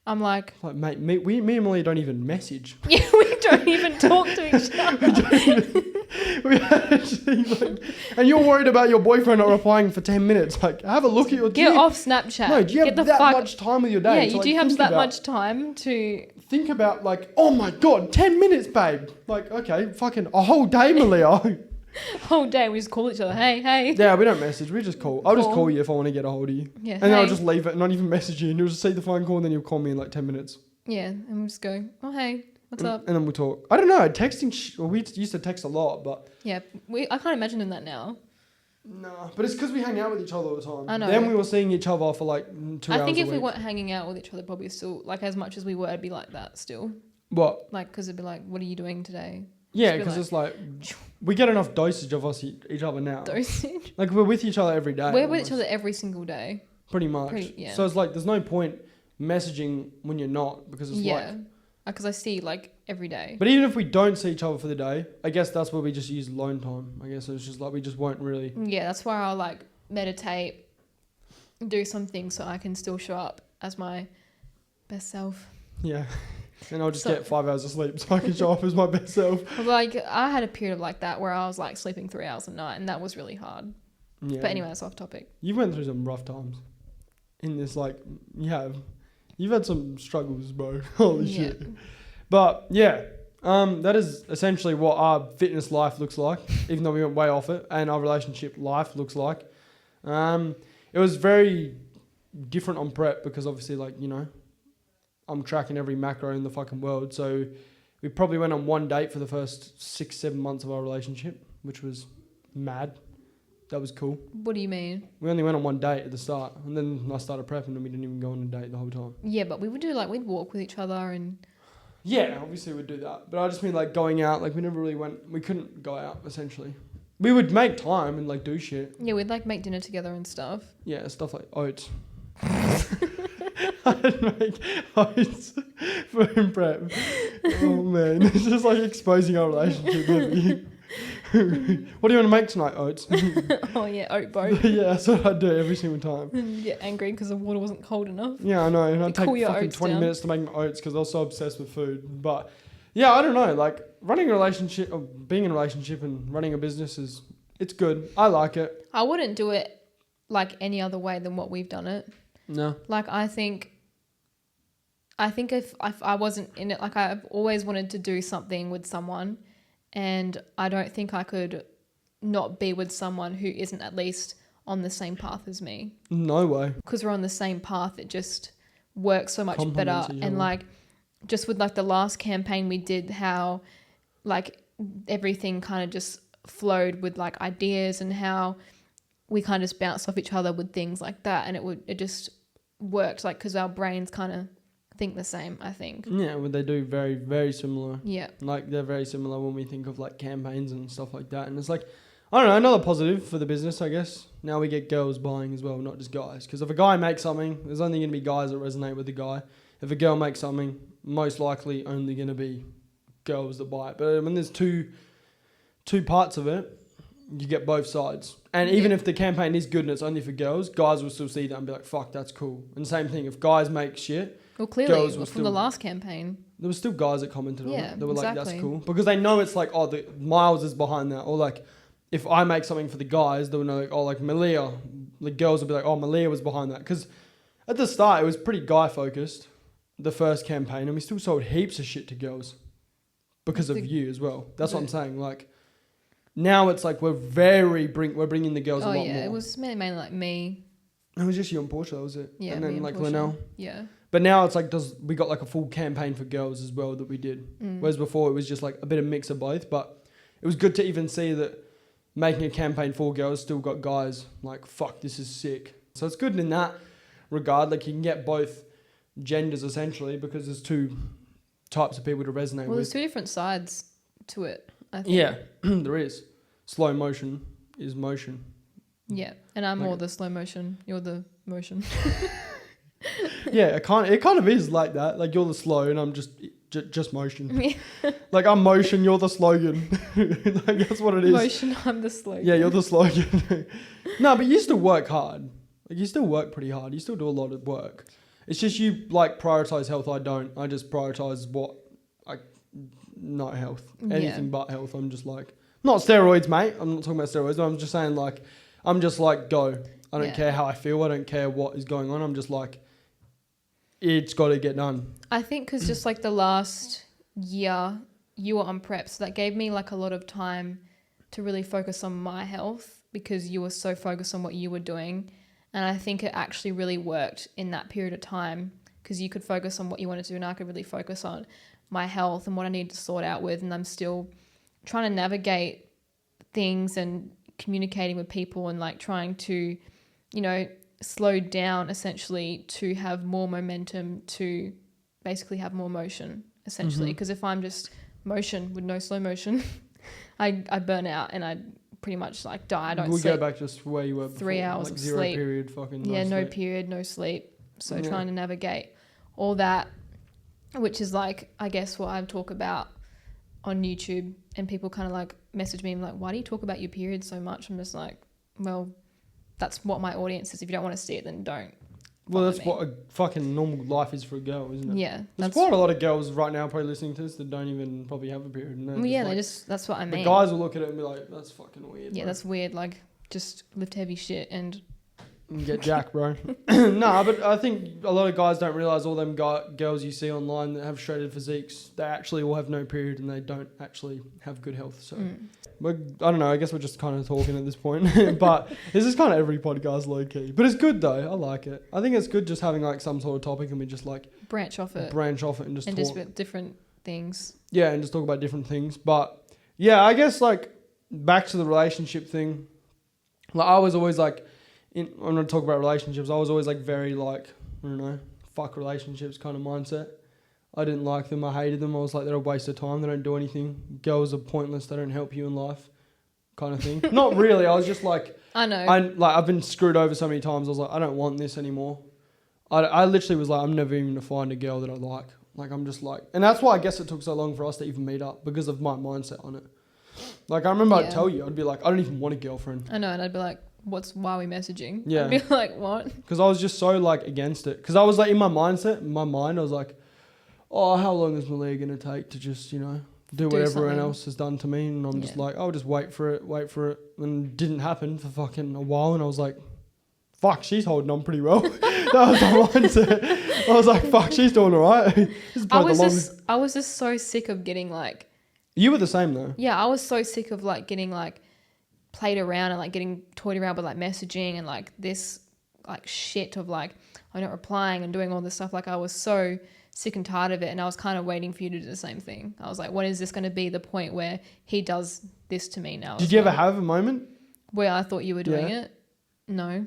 I'm like, mate, me and Marleah don't even message. Yeah, we don't even talk to each other. We actually, like, and you're worried about your boyfriend not replying for 10 minutes. Like, have a look at your... Get off Snapchat. No, do you have Get the that fuck... much time with your day? Yeah, to, you like, do have think that about- much time to... Think about, like, oh my God, 10 minutes, babe. Like, okay, fucking a whole day, Marleah. Whole day we just call each other, hey. Yeah, we don't message, we just call. I'll just Call. call you if I want to get a hold of you. Yeah, And then I'll just leave it and not even message you. And you'll just see the phone call and then you'll call me in like 10 minutes. Yeah, and we'll just go, oh, hey, what's up? And then we'll talk. I don't know, texting... well, we used to text a lot, but... Yeah, I can't imagine doing that now. No, but it's because we hang out with each other all the time. I know. Then we were seeing each other for like 2 hours I think if a we week. weren't hanging out with each other, probably still, like, as much as we were, it'd be like that still. What? Like, because it'd be like, what are you doing today? Yeah, Just be because it's like... we get enough dosage of us each other now. Dosage. Like, we're with each other every day. We're with almost. each other every single day. Pretty much. Yeah. So it's like, there's no point messaging when you're not, because it's like... Because I see, like, every day. But even if we don't see each other for the day, I guess that's where we just use alone time. I guess it's just like, we just won't really... Yeah, that's why I'll, like, meditate, do something so I can still show up as my best self. Yeah. And I'll just get 5 hours of sleep so I can show up as my best self. Like, I had a period of like that where I was like sleeping 3 hours a night, and that was really hard. Yeah. But anyway, that's off topic. You went through some rough times in this, like, you've had some struggles, bro. Holy shit. But yeah, that is essentially what our fitness life looks like, even though we went way off it, and our relationship life looks like. It was very different on prep because obviously, like, you know, I'm tracking every macro in the fucking world. So we probably went on one date for the first 6-7 months of our relationship, which was mad. That was cool. What do you mean? We only went on one date at the start, and then I started prepping and we didn't even go on a date the whole time. Yeah, but we would do, like, we'd walk with each other and... Yeah, obviously we'd do that. But I just mean, like, going out, like, we never really we couldn't go out, essentially. We would make time and, like, do shit. Yeah, we'd, like, make dinner together and stuff. Yeah, stuff like oats. I'd make oats for prep. Oh, man. It's just, like, exposing our relationship. What do you want to make tonight, oats? Oh, yeah, oat boat. Yeah, that's what I'd do every single time. You get angry because the water wasn't cold enough. Yeah, I know. And I'd take Cool your fucking oats 20 down. minutes to make my oats because I was so obsessed with food. But yeah, I don't know. Like, running a relationship, or being in a relationship and running a business it's good. I like it. I wouldn't do it, like, any other way than what we've done it. No. Like, I think if I wasn't in it, like, I've always wanted to do something with someone, and I don't think I could not be with someone who isn't at least on the same path as me. No way. Because we're on the same path, it just works so much Complements better. each And, other. like, just with, like, the last campaign we did, how, like, everything kind of just flowed with, like, ideas, and how we kind of just bounced off each other with things like that, and it just worked, like, because our brains kind of think the same, I think. Yeah, well, they do very, very similar. Yeah. Like, they're very similar when we think of, like, campaigns and stuff like that. And it's like, I don't know, another positive for the business, I guess. Now we get girls buying as well, not just guys. Because if a guy makes something, there's only going to be guys that resonate with the guy. If a girl makes something, most likely only going to be girls that buy it. But when there's two parts of it, you get both sides. And even if the campaign is good and it's only for girls, guys will still see that and be like, fuck, that's cool. And same thing, if guys make shit, Well, clearly, girls will from the last campaign. there were still guys that commented on Yeah, it. They were like, that's exactly. cool. Because they know it's like, oh, the Myles is behind that. Or like, if I make something for the guys, they'll know, like, oh, like Marleah, the girls will be like, oh, Marleah was behind that. Because at the start, it was pretty guy-focused, the first campaign, and we still sold heaps of shit to girls because of you as well. That's what I'm saying. Like, now it's like we're bringing the girls a lot more. It was mainly like me. It was just you and Portia, that was it. Yeah, and me then and like Portia. Linnell. Yeah. But now it's like, we got like a full campaign for girls as well that we did. Whereas before it was just like a bit of mix of both. But it was good to even see that making a campaign for girls still got guys like, fuck, this is sick. So it's good in that regard. Like, you can get both genders essentially because there's two types of people to resonate Well, there's with. two different sides to it, I think. Yeah, there is. Slow motion is motion. Yeah, and I'm Like- more the slow motion. You're the motion. Yeah, it kind of is like that. Like, you're the slow and I'm just motion. Like, I'm motion, you're the slogan. Like, that's what it is. Motion, I'm the slogan. Yeah, you're the slogan. No, but you still work hard. Like, you still work pretty hard. You still do a lot of work. It's just you, like, prioritize health. I don't. I just prioritize not health. Anything but health. I'm just like, Not steroids, mate. I'm not talking about steroids. But I'm just saying, like, I'm just like, go. I don't care how I feel. I don't care what is going on. I'm just like, it's got to get done. I think because just like the last year you were on prep, so that gave me like a lot of time to really focus on my health because you were so focused on what you were doing. And I think it actually really worked in that period of time because you could focus on what you wanted to do and I could really focus on my health and what I needed to sort out with. And I'm still trying to navigate things and communicating with people and like trying to, you know, slow down essentially to have more momentum, to basically have more motion essentially. Because if I'm just motion with no slow motion, I burn out and I pretty much like die. I don't sleep. We'll go back just where you were before. 3 hours like of zero sleep. period fucking No period, no sleep. So trying to navigate all that, which is like, I guess what I talk about on YouTube, and people kind of like message me and like, why do you talk about your period so much? I'm just like, well, that's what my audience is. If you don't want to see it, then don't. Well, that's what a fucking normal life is for a girl, isn't it? Yeah. There's quite a lot of girls right now probably listening to this that don't even probably have a period. And that's what I mean. The guys will look at it and be like, that's fucking weird. Yeah, bro. that's weird. Like, just lift heavy shit and get jacked, bro. Nah, but I think a lot of guys don't realise all them girls you see online that have shredded physiques, they actually all have no period and they don't actually have good health. So, but I don't know, I guess we're just kind of talking at this point. But this is kind of every podcast low key. But it's good though, I like it. I think it's good just having like some sort of topic and we just like branch off it and just and talk. just with different things. Yeah, and just talk about different things. But yeah, I guess like back to the relationship thing. Like I was always like, I'm going to talk about relationships. I was always like very like, I don't know, fuck relationships kind of mindset. I didn't like them. I hated them. I was like, they're a waste of time. They don't do anything. Girls are pointless. They don't help you in life kind of thing. Not really. I was just like, I know. I've been screwed over so many times. I was like, I don't want this anymore. I literally was like, I'm never even going to find a girl that I like. Like, I'm just like, and that's why I guess it took so long for us to even meet up because of my mindset on it. Like, I remember I'd tell you, I'd be like, I don't even want a girlfriend. I know. And I'd be like, why are we messaging? Yeah. I'd be like, what? Because I was just so like against it. Because I was like in my mindset, in my mind, I was like, oh, how long is Marleah going to take to just, you know, do what everyone else has done to me? And I'm just like, I'll just wait for it. And it didn't happen for fucking a while. And I was like, fuck, she's holding on pretty well. That was my mindset. I was like, fuck, she's doing all right. I was just so sick of getting like... You were the same though. Yeah, I was so sick of like getting like played around and like getting toyed around with like messaging and like this like shit of like I'm not replying and doing all this stuff. Like I was so sick and tired of it, and I was kind of waiting for you to do the same thing. I was like, when is this going to be the point where he does this to me now? Did you ever have a moment where I thought you were doing it? No.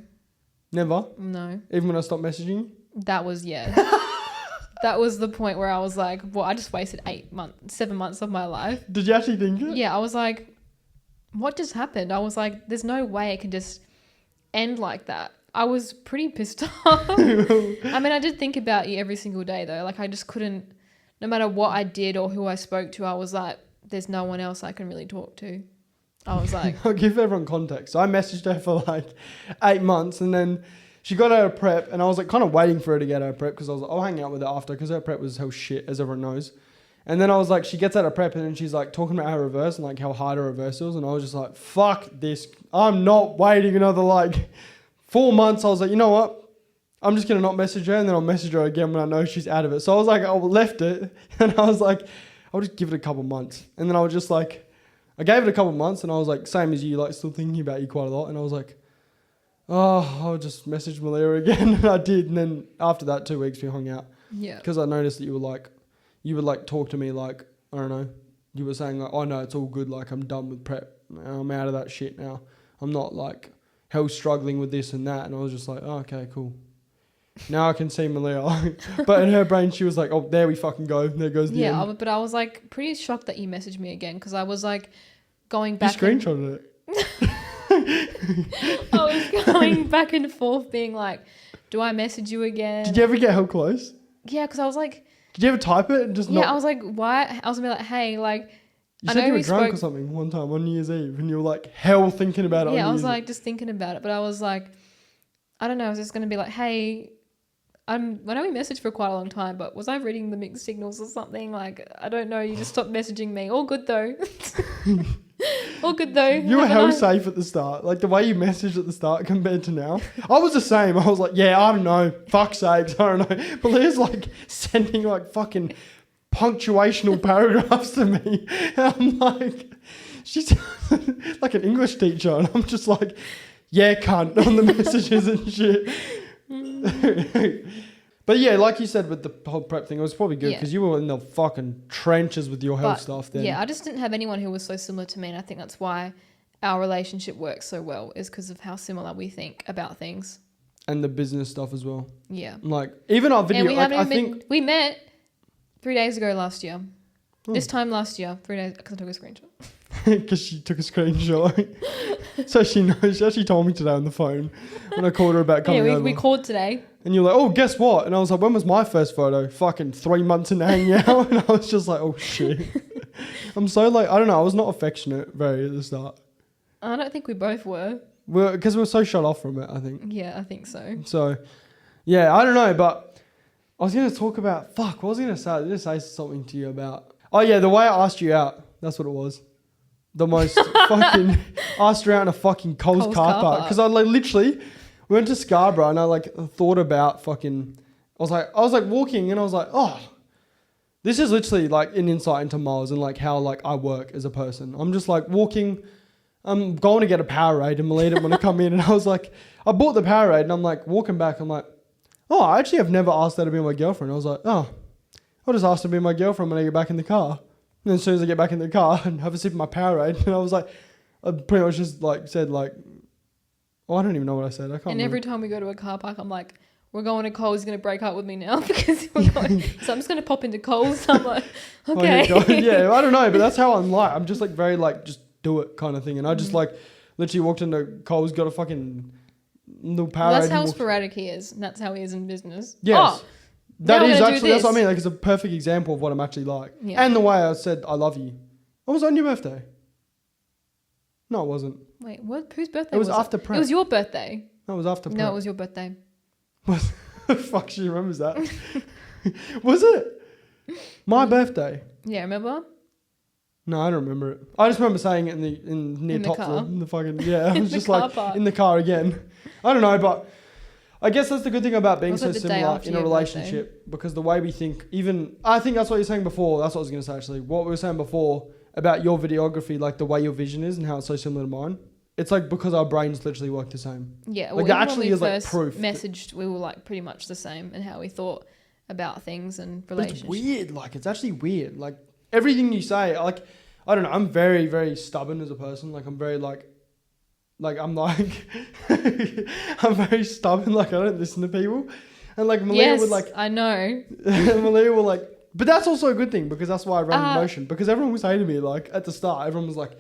Never? No. Even when I stopped messaging you? That was, that was the point where I was like, well, I just wasted 7 months of my life. Did you actually think it? Yeah, I was like, what just happened? I was like, there's no way it can just end like that. I was pretty pissed off. I mean, I did think about you every single day though. Like I just couldn't, no matter what I did or who I spoke to, I was like, there's no one else I can really talk to. I was like... I'll give everyone context. So I messaged her for like 8 months and then she got out of prep and I was like kind of waiting for her to get out of prep because I was like, I'll hang out with her after because her prep was hell shit, as everyone knows. And then I was like, she gets out of prep and then she's like talking about her reverse and like how hard her reverse was. And I was just like, fuck this. I'm not waiting another like 4 months. I was like, you know what? I'm just going to not message her and then I'll message her again when I know she's out of it. So I was like, I left it and I was like, I'll just give it a couple months. And then I was just like, I gave it a couple months and I was like, same as you, like still thinking about you quite a lot. And I was like, oh, I'll just message Marleah again. And I did. And then after that 2 weeks we hung out. Yeah. Because I noticed that you would like talk to me like, I don't know, you were saying like, oh no, it's all good. Like I'm done with prep. I'm out of that shit now. I'm not like hell struggling with this and that. And I was just like, oh, okay, cool. Now I can see Marleah. But in her brain, she was like, oh, there we fucking go. There goes the end. Yeah, but I was like pretty shocked that you messaged me again because I was like going back. You screenshotted it. I was going back and forth being like, do I message you again? Did you ever get hell close? Yeah, because I was like... Did you ever type it and just not... Yeah, I was like, why? I was gonna be like, hey, like... You said you were drunk or something one time on New Year's Eve and you were like hell thinking about it. Yeah, I was like just thinking about it. But I was like, I don't know, I was just going to be like, hey... I know we messaged for quite a long time, but was I reading the mixed signals or something? Like, I don't know. You just stopped messaging me. All good though. All good though. You were hell safe at the start. Like the way you messaged at the start compared to now. I was the same. I was like, yeah, I don't know. Fuck's sakes, I don't know. But Leah's like sending like fucking punctuational paragraphs to me. And I'm like, she's like an English teacher. And I'm just like, yeah, cunt on the messages and shit. But yeah, like you said with the whole prep thing, it was probably good because you were in the fucking trenches with your health stuff then. Yeah, I just didn't have anyone who was so similar to me, and I think that's why our relationship works so well, is because of how similar we think about things. And the business stuff as well. Yeah. Like, even our video, we met 3 days ago last year. This time last year, 3 days, because I took a screenshot. Because she took a screenshot. So she knows. She actually told me today on the phone when I called her about coming over. We called today. And you're like, oh, guess what? And I was like, when was my first photo? Fucking 3 months in hanging out. And I was just like, oh, shit. I'm so like, I don't know. I was not affectionate very at the start. I don't think we both were. Because we were so shut off from it, I think. Yeah, I think so. So, yeah, I don't know. But I was going to talk about, what was I going to say? I was going to say something to you about, oh, yeah, the way I asked you out. That's what it was. The most fucking, asked her out in a fucking Coles car park. Because I like literally... We went to Scarborough and I like thought about fucking, I was like walking and I was like, oh, this is literally like an insight into Myles and like how like I work as a person. I'm just like walking, I'm going to get a Powerade and Marleah didn't want to come in and I was like, I bought the Powerade and I'm like walking back. I'm like, oh, I actually have never asked her to be my girlfriend. I was like, oh, I'll just ask her to be my girlfriend when I get back in the car. And then as soon as I get back in the car and have a sip of my Powerade, and I was like, I pretty much just like said like, oh, I don't even know what I said. I can't. And every time we go to a car park, I'm like, we're going to Coles. He's going to break up with me now because we're going. So I'm just going to pop into Coles. I'm like, okay. Oh, yeah, I don't know, but that's how I'm like. I'm just like very like just do it kind of thing. And I just like literally walked into Coles, got a fucking little Powerade. Well, that's how sporadic he is. And that's how he is in business. Yes. Oh, that is actually, that's what I mean. Like it's a perfect example of what I'm actually like. Yeah. And the way I said, I love you. It was on your birthday. No, it wasn't. Wait, what? Whose birthday was it? After prep. It was your birthday. No, it was after prep. No, it was your birthday. Fuck, she remembers that. Was it? My birthday? Yeah, remember? No, I don't remember it. I just remember saying it near Topsail. In the fucking, yeah. I was just like, park. In the car again. I don't know, but I guess that's the good thing about being so similar in a relationship. Because the way we think, I think that's what you're saying before. That's what I was going to say actually. What we were saying before about your videography, like the way your vision is and how it's so similar to mine. It's like because our brains literally work the same. Yeah, like well, actually is like proof. Messaged, we were like pretty much the same in how we thought about things and relationships. But it's weird, like it's actually weird. Like everything you say, like I don't know, I'm very, very stubborn as a person. Like I'm very like I'm like I'm very stubborn. Like I don't listen to people, and like Marleah would like I know. Marleah will like. But that's also a good thing because that's why I run in motion. Because everyone would say to me, like, at the start, everyone was like,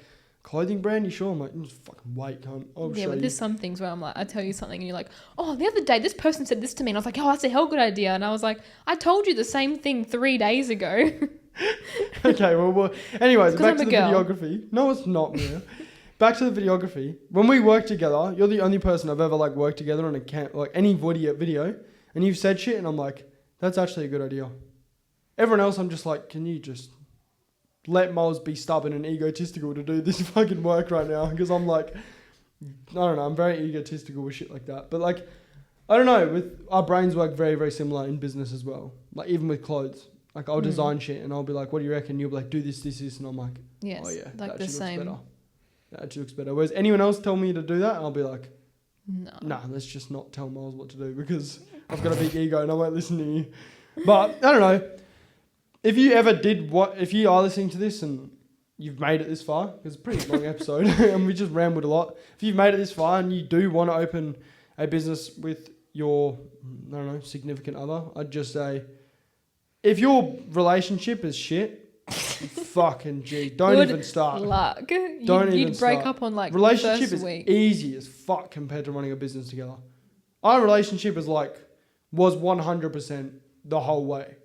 clothing brand, you sure? I'm like, just fucking wait, cunt. I'll show you. But there's some things where I'm like, I tell you something and you're like, oh, the other day this person said this to me. And I was like, oh, that's a hell good idea. And I was like, I told you the same thing 3 days ago. Okay, well, anyways, back to the videography. No, it's not, Mia. Back to the videography. When we work together, you're the only person I've ever, like, worked together on any video. And you've said shit and I'm like, that's actually a good idea. Everyone else, I'm just like, can you just let Myles be stubborn and egotistical to do this fucking work right now? Because I'm like, I don't know, I'm very egotistical with shit like that. But like, I don't know, with our brains work very, very similar in business as well. Like even with clothes. Like I'll design shit and I'll be like, what do you reckon? You'll be like, do this, this, this. And I'm like, yes, oh yeah, like that the same. looks better. That actually looks better. Whereas anyone else tell me to do that, I'll be like, no, let's just not tell Myles what to do because I've got a big ego and I won't listen to you. But I don't know. If you are listening to this and you've made it this far, because it's a pretty long episode and we just rambled a lot. If you've made it this far and you do want to open a business with your, I don't know, significant other, I'd just say, if your relationship is shit, fucking gee, don't even start. Luck. You'd break up on like relationship the first week. Is easy as fuck compared to running a business together. Our relationship was 100% the whole way.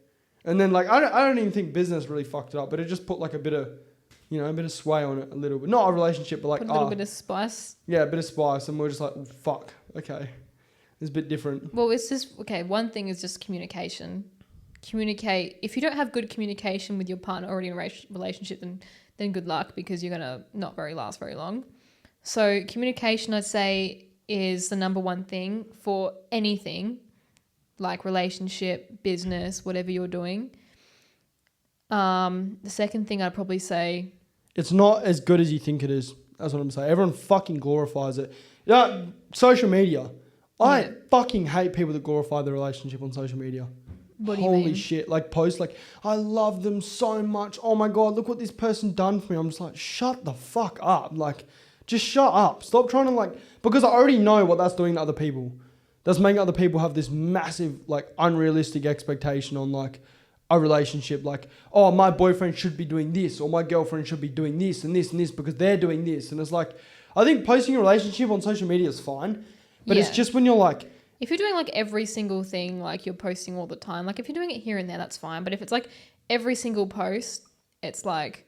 And then like I don't even think business really fucked it up, but it just put like a bit of sway on it a little bit. Not a relationship, but like put a little bit of spice. Yeah, a bit of spice, and we're just like, well, fuck, okay, it's a bit different. Well, it's just okay. One thing is just communication, communicate. If you don't have good communication with your partner already in a relationship, then good luck, because you're going to not last very long. So communication, I'd say, is the number one thing for anything, like relationship, business, whatever you're doing. The second thing I'd probably say, it's not as good as you think it is. That's what I'm saying. Everyone fucking glorifies it. Yeah, social media. I fucking hate people that glorify their relationship on social media. What do you mean? Holy shit. Like, post like, I love them so much. Oh my God, look what this person done for me. I'm just like, shut the fuck up. Like, just shut up. Stop trying to like, because I already know what that's doing to other people. That's making other people have this massive, like, unrealistic expectation on like a relationship. Like, oh, my boyfriend should be doing this, or my girlfriend should be doing this and this and this because they're doing this. And it's like, I think posting a relationship on social media is fine. But it's just when you're like... If you're doing like every single thing, like you're posting all the time, like if you're doing it here and there, that's fine. But if it's like every single post, it's like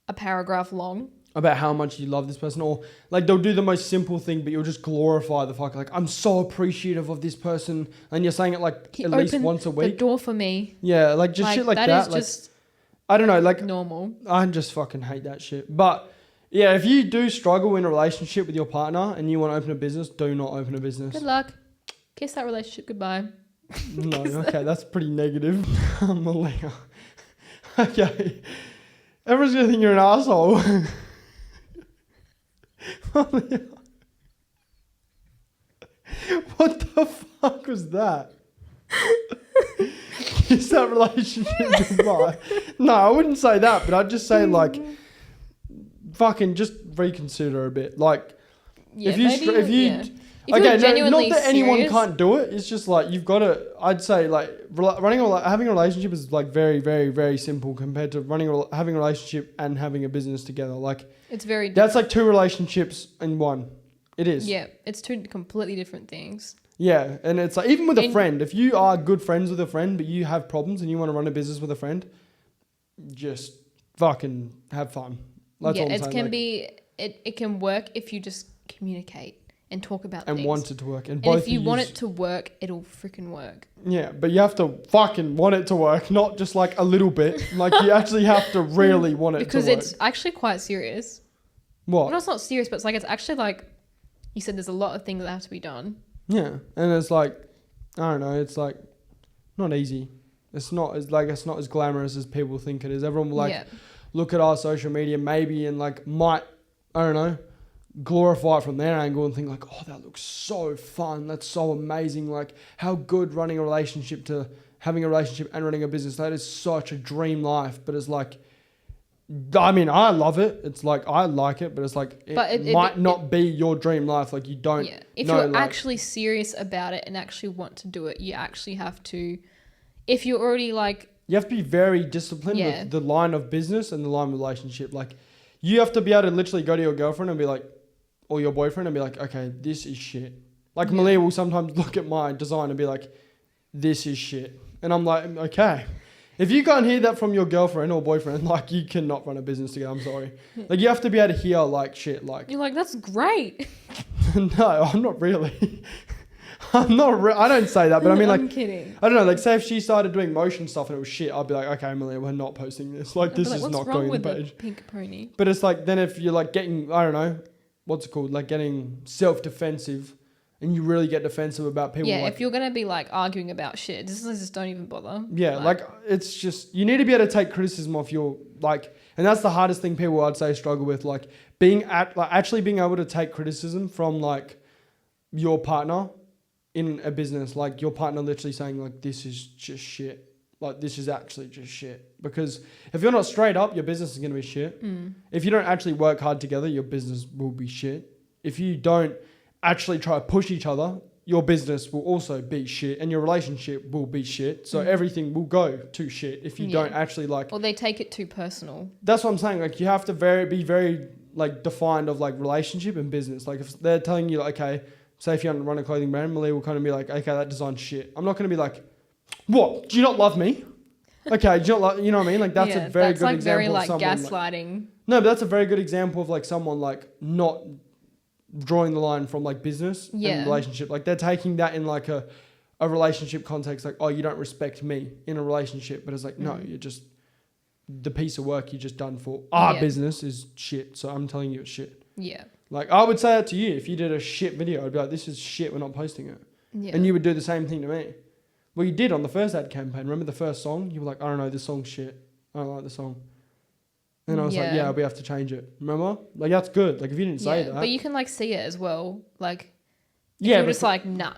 a paragraph long. About how much you love this person, or like they'll do the most simple thing, but you'll just glorify the fuck. Like, I'm so appreciative of this person. And you're saying it like at least once a week. The door for me. Yeah, like just like shit like that. That is like, just I don't know, like normal. I just fucking hate that shit. But... yeah, if you do struggle in a relationship with your partner and you want to open a business, do not open a business. Good luck. Kiss that relationship goodbye. No, okay, that's pretty negative. Marleah. Okay. Everyone's going to think you're an asshole. Marleah. What the fuck was that? Kiss that relationship goodbye. No, I wouldn't say that, but I'd just say like... fucking just reconsider a bit. Like, if you okay, no, not that anyone can't do it. It's just like you've got to. I'd say like having a relationship is like very, very, very simple compared to having a relationship and having a business together. Like, it's very different. That's like two relationships in one. It is. Yeah, it's two completely different things. Yeah, and it's like even with a friend. If you are good friends with a friend, but you have problems and you want to run a business with a friend, just fucking have fun. That's all I'm saying. It can work if you just communicate and talk about things. And want it to work. And if you want it to work, it'll freaking work. Yeah, but you have to fucking want it to work, not just like a little bit. Like, you actually have to really want it to work. Because it's actually quite serious. What? Well, it's not serious, but it's actually like, you said there's a lot of things that have to be done. Yeah, and it's like, I don't know, it's like not easy. It's not as glamorous as people think it is. Everyone will look at our social media maybe and like might, I don't know, glorify it from their angle and think like, oh, that looks so fun. That's so amazing. Like, how good having a relationship and running a business. That is such a dream life. But it's like, I mean, I love it. It's like, I like it, but it's like, it might not be your dream life. Like, you don't know. If you're actually serious about it and actually want to do it, you actually have to, if you're already like, you have to be very disciplined with the line of business and the line of relationship. Like, you have to be able to literally go to your girlfriend and be like, or your boyfriend and be like, okay, this is shit. Like, Marleah will sometimes look at my design and be like, this is shit. And I'm like, okay. If you can't hear that from your girlfriend or boyfriend, like, you cannot run a business together. I'm sorry. Like, you have to be able to hear like shit. Like, you're like, that's great. No, I'm not really. I don't say that, but I mean, like, I'm kidding. I don't know, like, say if she started doing motion stuff and it was shit, I'd be like, okay, Marleah, we're not posting this. Like, this is not going on the page. The pink pony? But it's like, then if you're like getting, I don't know, what's it called? Like getting self-defensive and you really get defensive about people. Yeah, like, if you're going to be like arguing about shit, just don't even bother. Yeah, like it's just, you need to be able to take criticism off your, like, and that's the hardest thing people I'd say struggle with, like actually being able to take criticism from like your partner in a business, like your partner literally saying like, this is just shit. Like, this is actually just shit. Because if you're not straight up, your business is going to be shit. If you don't actually work hard together, your business will be shit. If you don't actually try to push each other, your business will also be shit and your relationship will be shit. So everything will go to shit if you don't actually like... Or they take it too personal. That's what I'm saying. Like, you have to be very like defined of like relationship and business. Like, if they're telling you like, okay, say if you run a clothing brand, Marleah will kind of be like, okay, that design's shit. I'm not going to be like, what? Do you not love me? Okay, do you not love, you know what I mean? Like, that's a very good example very, of someone... gaslighting. No, but that's a very good example of like someone like not drawing the line from like business and relationship. Like, they're taking that in like a a relationship context, like, oh, you don't respect me in a relationship, but it's like, no, you're just, the piece of work you just done for our business is shit, so I'm telling you it's shit. Yeah. Like, I would say that to you. If you did a shit video, I'd be like, this is shit, we're not posting it. Yeah. And you would do the same thing to me. Well, you did on the first ad campaign. Remember the first song? You were like, I don't know, this song's shit. I don't like the song. And I was like, yeah, we have to change it. Remember? Like, that's good. Like, if you didn't say that. But you can, like, see it as well. Like, you're just like, nah.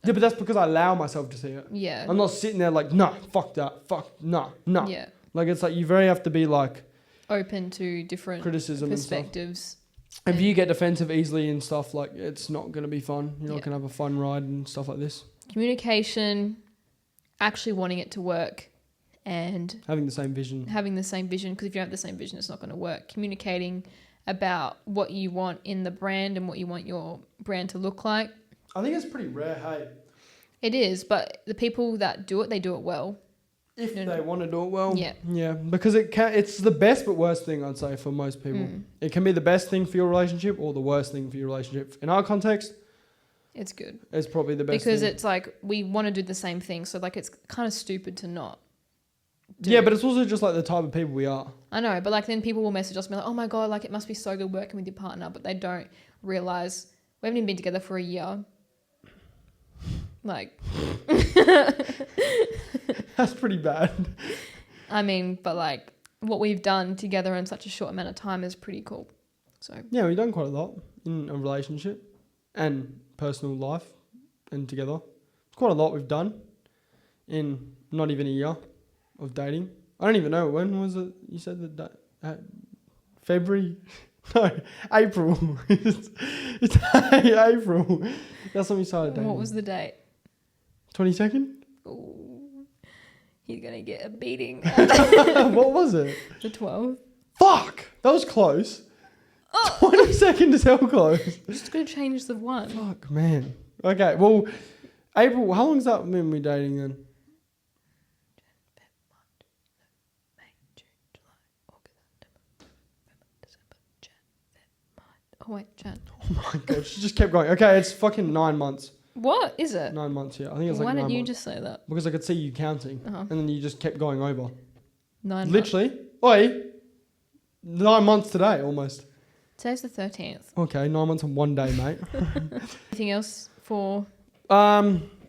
Yeah, but that's because I allow myself to see it. Yeah. I'm not sitting there like, nah, fuck that. Fuck, nah. Yeah. Like, it's like you very have to be, like... open to different criticism perspectives. And if you get defensive easily and stuff, like, it's not going to be fun. You're not going to have a fun ride and stuff like this. Communication, actually wanting it to work, and having the same vision. Because if you have the same vision, it's not going to work. Communicating about what you want in the brand and what you want your brand to look like. I think it's pretty rare, hey? It is, but the people that do it, they do it well. If they want to do it well. Yeah. Yeah, because it's the best but worst thing, I'd say, for most people. It can be the best thing for your relationship or the worst thing for your relationship. In our context, it's good. It's probably the best because thing. it's like we want to do the same thing, so like it's kind of stupid to not do. Yeah, but it's also just like the type of people we are. I know, but like then people will message us and be like, oh my God, like it must be so good working with your partner, but they don't realise we haven't even been together for a year. Like... That's pretty bad. I mean, but like what we've done together in such a short amount of time is pretty cool. So yeah, we've done quite a lot in a relationship and personal life and together. It's quite a lot we've done in not even a year of dating. I don't even know, when was it? You said that February? No, April. it's April. That's when we started dating. what was the date? 22nd? Ooh, he's going to get a beating. What was it? The 12th. Fuck! That was close. 22nd is hell close. I'm just going to change the one. Fuck, man. Okay, well, April, how long has that been we dating then? Oh wait, Jan. Oh my God, she just kept going. Okay, it's fucking 9 months. What is it? 9 months, yeah. I think it's like 9 Why months. didn't you just say that? Because I could see you counting. And then you just kept going over. 9 Literally. months. Oi. 9 months today, almost. Today's the 13th. Okay, 9 months and 1 day, mate. Anything else for...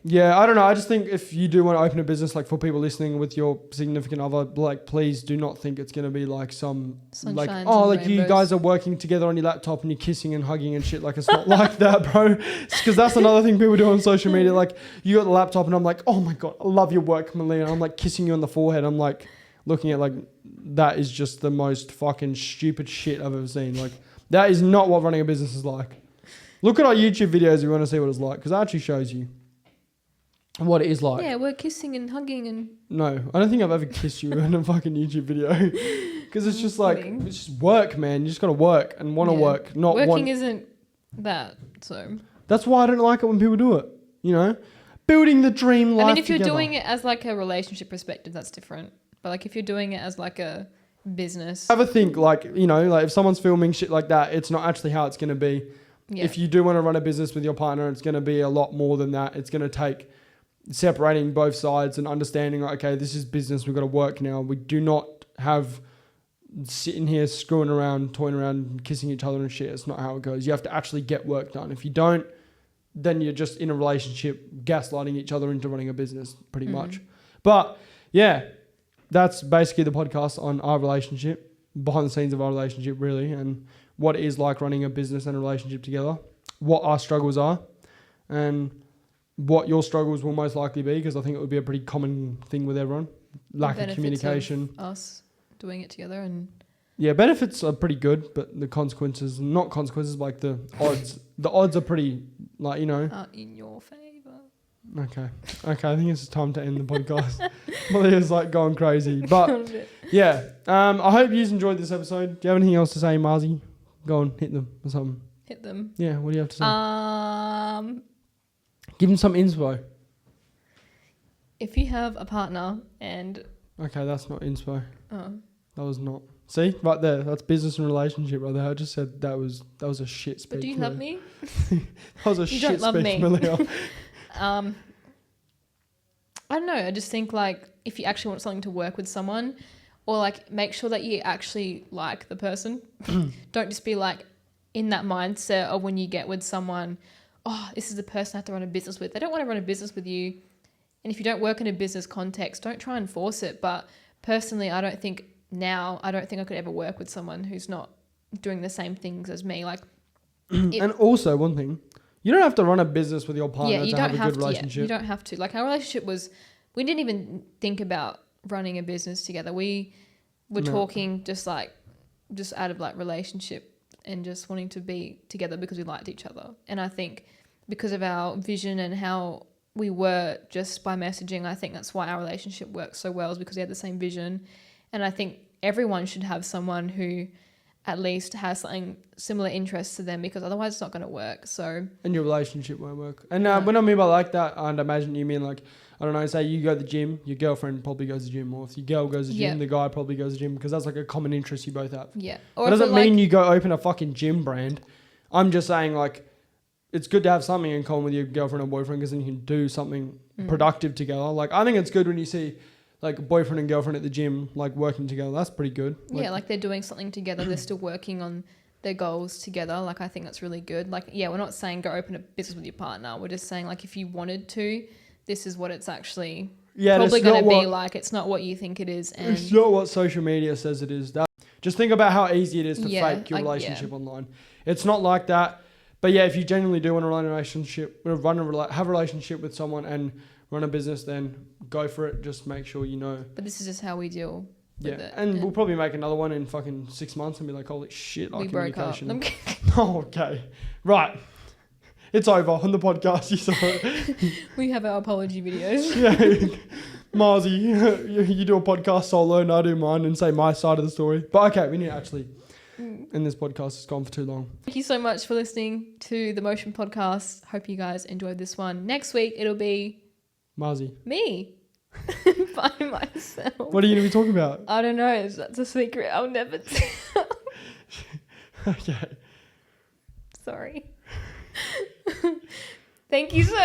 Yeah, I don't know. I just think if you do want to open a business, like for people listening with your significant other, like please do not think it's going to be like some, Sunshines like, oh, like you guys are working together on your laptop and you're kissing and hugging and shit. Like it's not like that, bro. Because that's another thing people do on social media. Like you got the laptop and I'm like, oh my God, I love your work, Marleah. And I'm like kissing you on the forehead. I'm like looking at like, that is just the most fucking stupid shit I've ever seen. Like that is not what running a business is like. Look at our YouTube videos if you want to see what it's like. Because it actually shows you what it is like. Yeah, we're kissing and hugging and... No, I don't think I've ever kissed you in a fucking YouTube video. Because it's just like, it's just work, man. You just got to work and want to work. Not working isn't that, so... That's why I don't like it when people do it, you know? Building the dream life I mean, if you're together. doing it as like a relationship perspective, that's different. But like if you're doing it as like a business... Have a think, like, you know, like if someone's filming shit like that, it's not actually how it's going to be. Yeah. If you do want to run a business with your partner, it's going to be a lot more than that. It's going to take... separating both sides and understanding like, okay, this is business, we've got to work now. We do not have sitting here screwing around, toying around, kissing each other and shit. It's not how it goes. You have to actually get work done. If you don't, then you're just in a relationship gaslighting each other into running a business pretty much. But yeah, that's basically the podcast on our relationship, behind the scenes of our relationship really, and what it is like running a business and a relationship together, what our struggles are, and what your struggles will most likely be, because I think it would be a pretty common thing with everyone. Lack of communication. Of us doing it together and... Yeah, benefits are pretty good, but the consequences, not consequences, like the odds are pretty, like, you know... Are in your favour. Okay, I think it's time to end the podcast. Marleah's like going crazy. But yeah, I hope you enjoyed this episode. Do you have anything else to say, Marzi? Go on, hit them or something. Hit them. Yeah, what do you have to say? Give them some inspo. If you have a partner and... Okay, that's not inspo. Oh. That was not. See? Right there. That's business and relationship right there. I just said that was a shit speech. But do you love me? That was a shit speech, Marleah. I don't know. I just think like if you actually want something to work with someone, or like make sure that you actually like the person. Don't just be like in that mindset of when you get with someone, oh, this is the person I have to run a business with. They don't want to run a business with you. And if you don't work in a business context, don't try and force it. But personally, I don't think I could ever work with someone who's not doing the same things as me. Like, and also one thing, you don't have to run a business with your partner to have a good relationship. You don't have to. Like our relationship we didn't even think about running a business together. We were talking just out of like relationship and just wanting to be together because we liked each other. And I think because of our vision and how we were just by messaging, I think that's why our relationship works so well, is because we had the same vision. And I think everyone should have someone who at least has something similar interests to them, because otherwise it's not going to work. So, and your relationship won't work. And when I mean by like that, I'd imagine you mean like, I don't know, say you go to the gym, your girlfriend probably goes to the gym, or if your girl goes to the gym, the guy probably goes to the gym, because that's like a common interest you both have. Yeah. Or it doesn't mean you go open a fucking gym brand. I'm just saying like, it's good to have something in common with your girlfriend or boyfriend, because then you can do something productive together. Like I think it's good when you see like boyfriend and girlfriend at the gym, like working together. That's pretty good. Like they're doing something together. They're still working on their goals together. Like I think that's really good. Like, yeah, we're not saying go open a business with your partner. We're just saying like if you wanted to, this is what it's actually probably going to be like. It's not what you think it is. And it's not what social media says it is. Just think about how easy it is to fake your relationship online. It's not like that. But yeah, if you genuinely do want to run a relationship, have a relationship with someone and run a business, then go for it. Just make sure you know. But this is just how we deal with it. And we'll probably make another one in fucking 6 months and be like, holy shit, our communication. We broke up. Oh, okay. Right. It's over on the podcast. You saw it. We have our apology videos. Yeah. Marzi, you do a podcast solo and I do mine and say my side of the story. But okay, we need to actually... And this podcast has gone for too long. Thank you so much for listening to the Motion Podcast. Hope you guys enjoyed this one. Next week, it'll be... Marzi. Me. By myself. What are you going to be talking about? I don't know. That's a secret I'll never tell. Okay. Sorry. Thank you so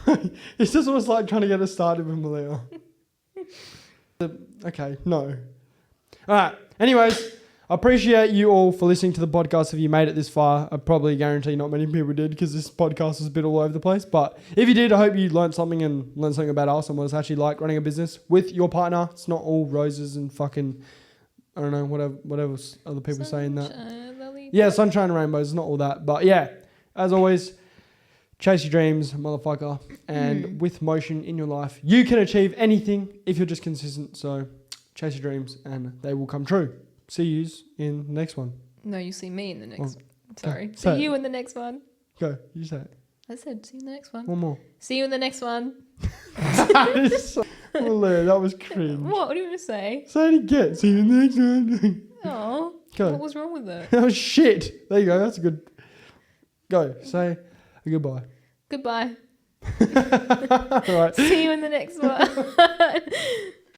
much. It's just almost like trying to get us started with Marleah. Okay, no. All right. Anyways, I appreciate you all for listening to the podcast. If you made it this far, I probably guarantee not many people did, because this podcast is a bit all over the place. But if you did, I hope you learned something about us and what it's actually like running a business with your partner. It's not all roses and fucking, I don't know, whatever other people saying that. Yeah, sunshine and rainbows. It's not all that. But yeah, as always, chase your dreams, motherfucker. And with motion in your life, you can achieve anything if you're just consistent. So... chase your dreams and they will come true. See yous in the next one. No, you see me in the next one. Sorry. Say See you in the next one. Go, you say it. I said, see you in the next one. One more. See you in the next one. That is so... that was cringe. What? What do you want to say? Say it again. See you in the next one. Oh. Go. What was wrong with it? Oh, shit. There you go. That's a good... Go. Say a goodbye. Goodbye. All right. See you in the next one.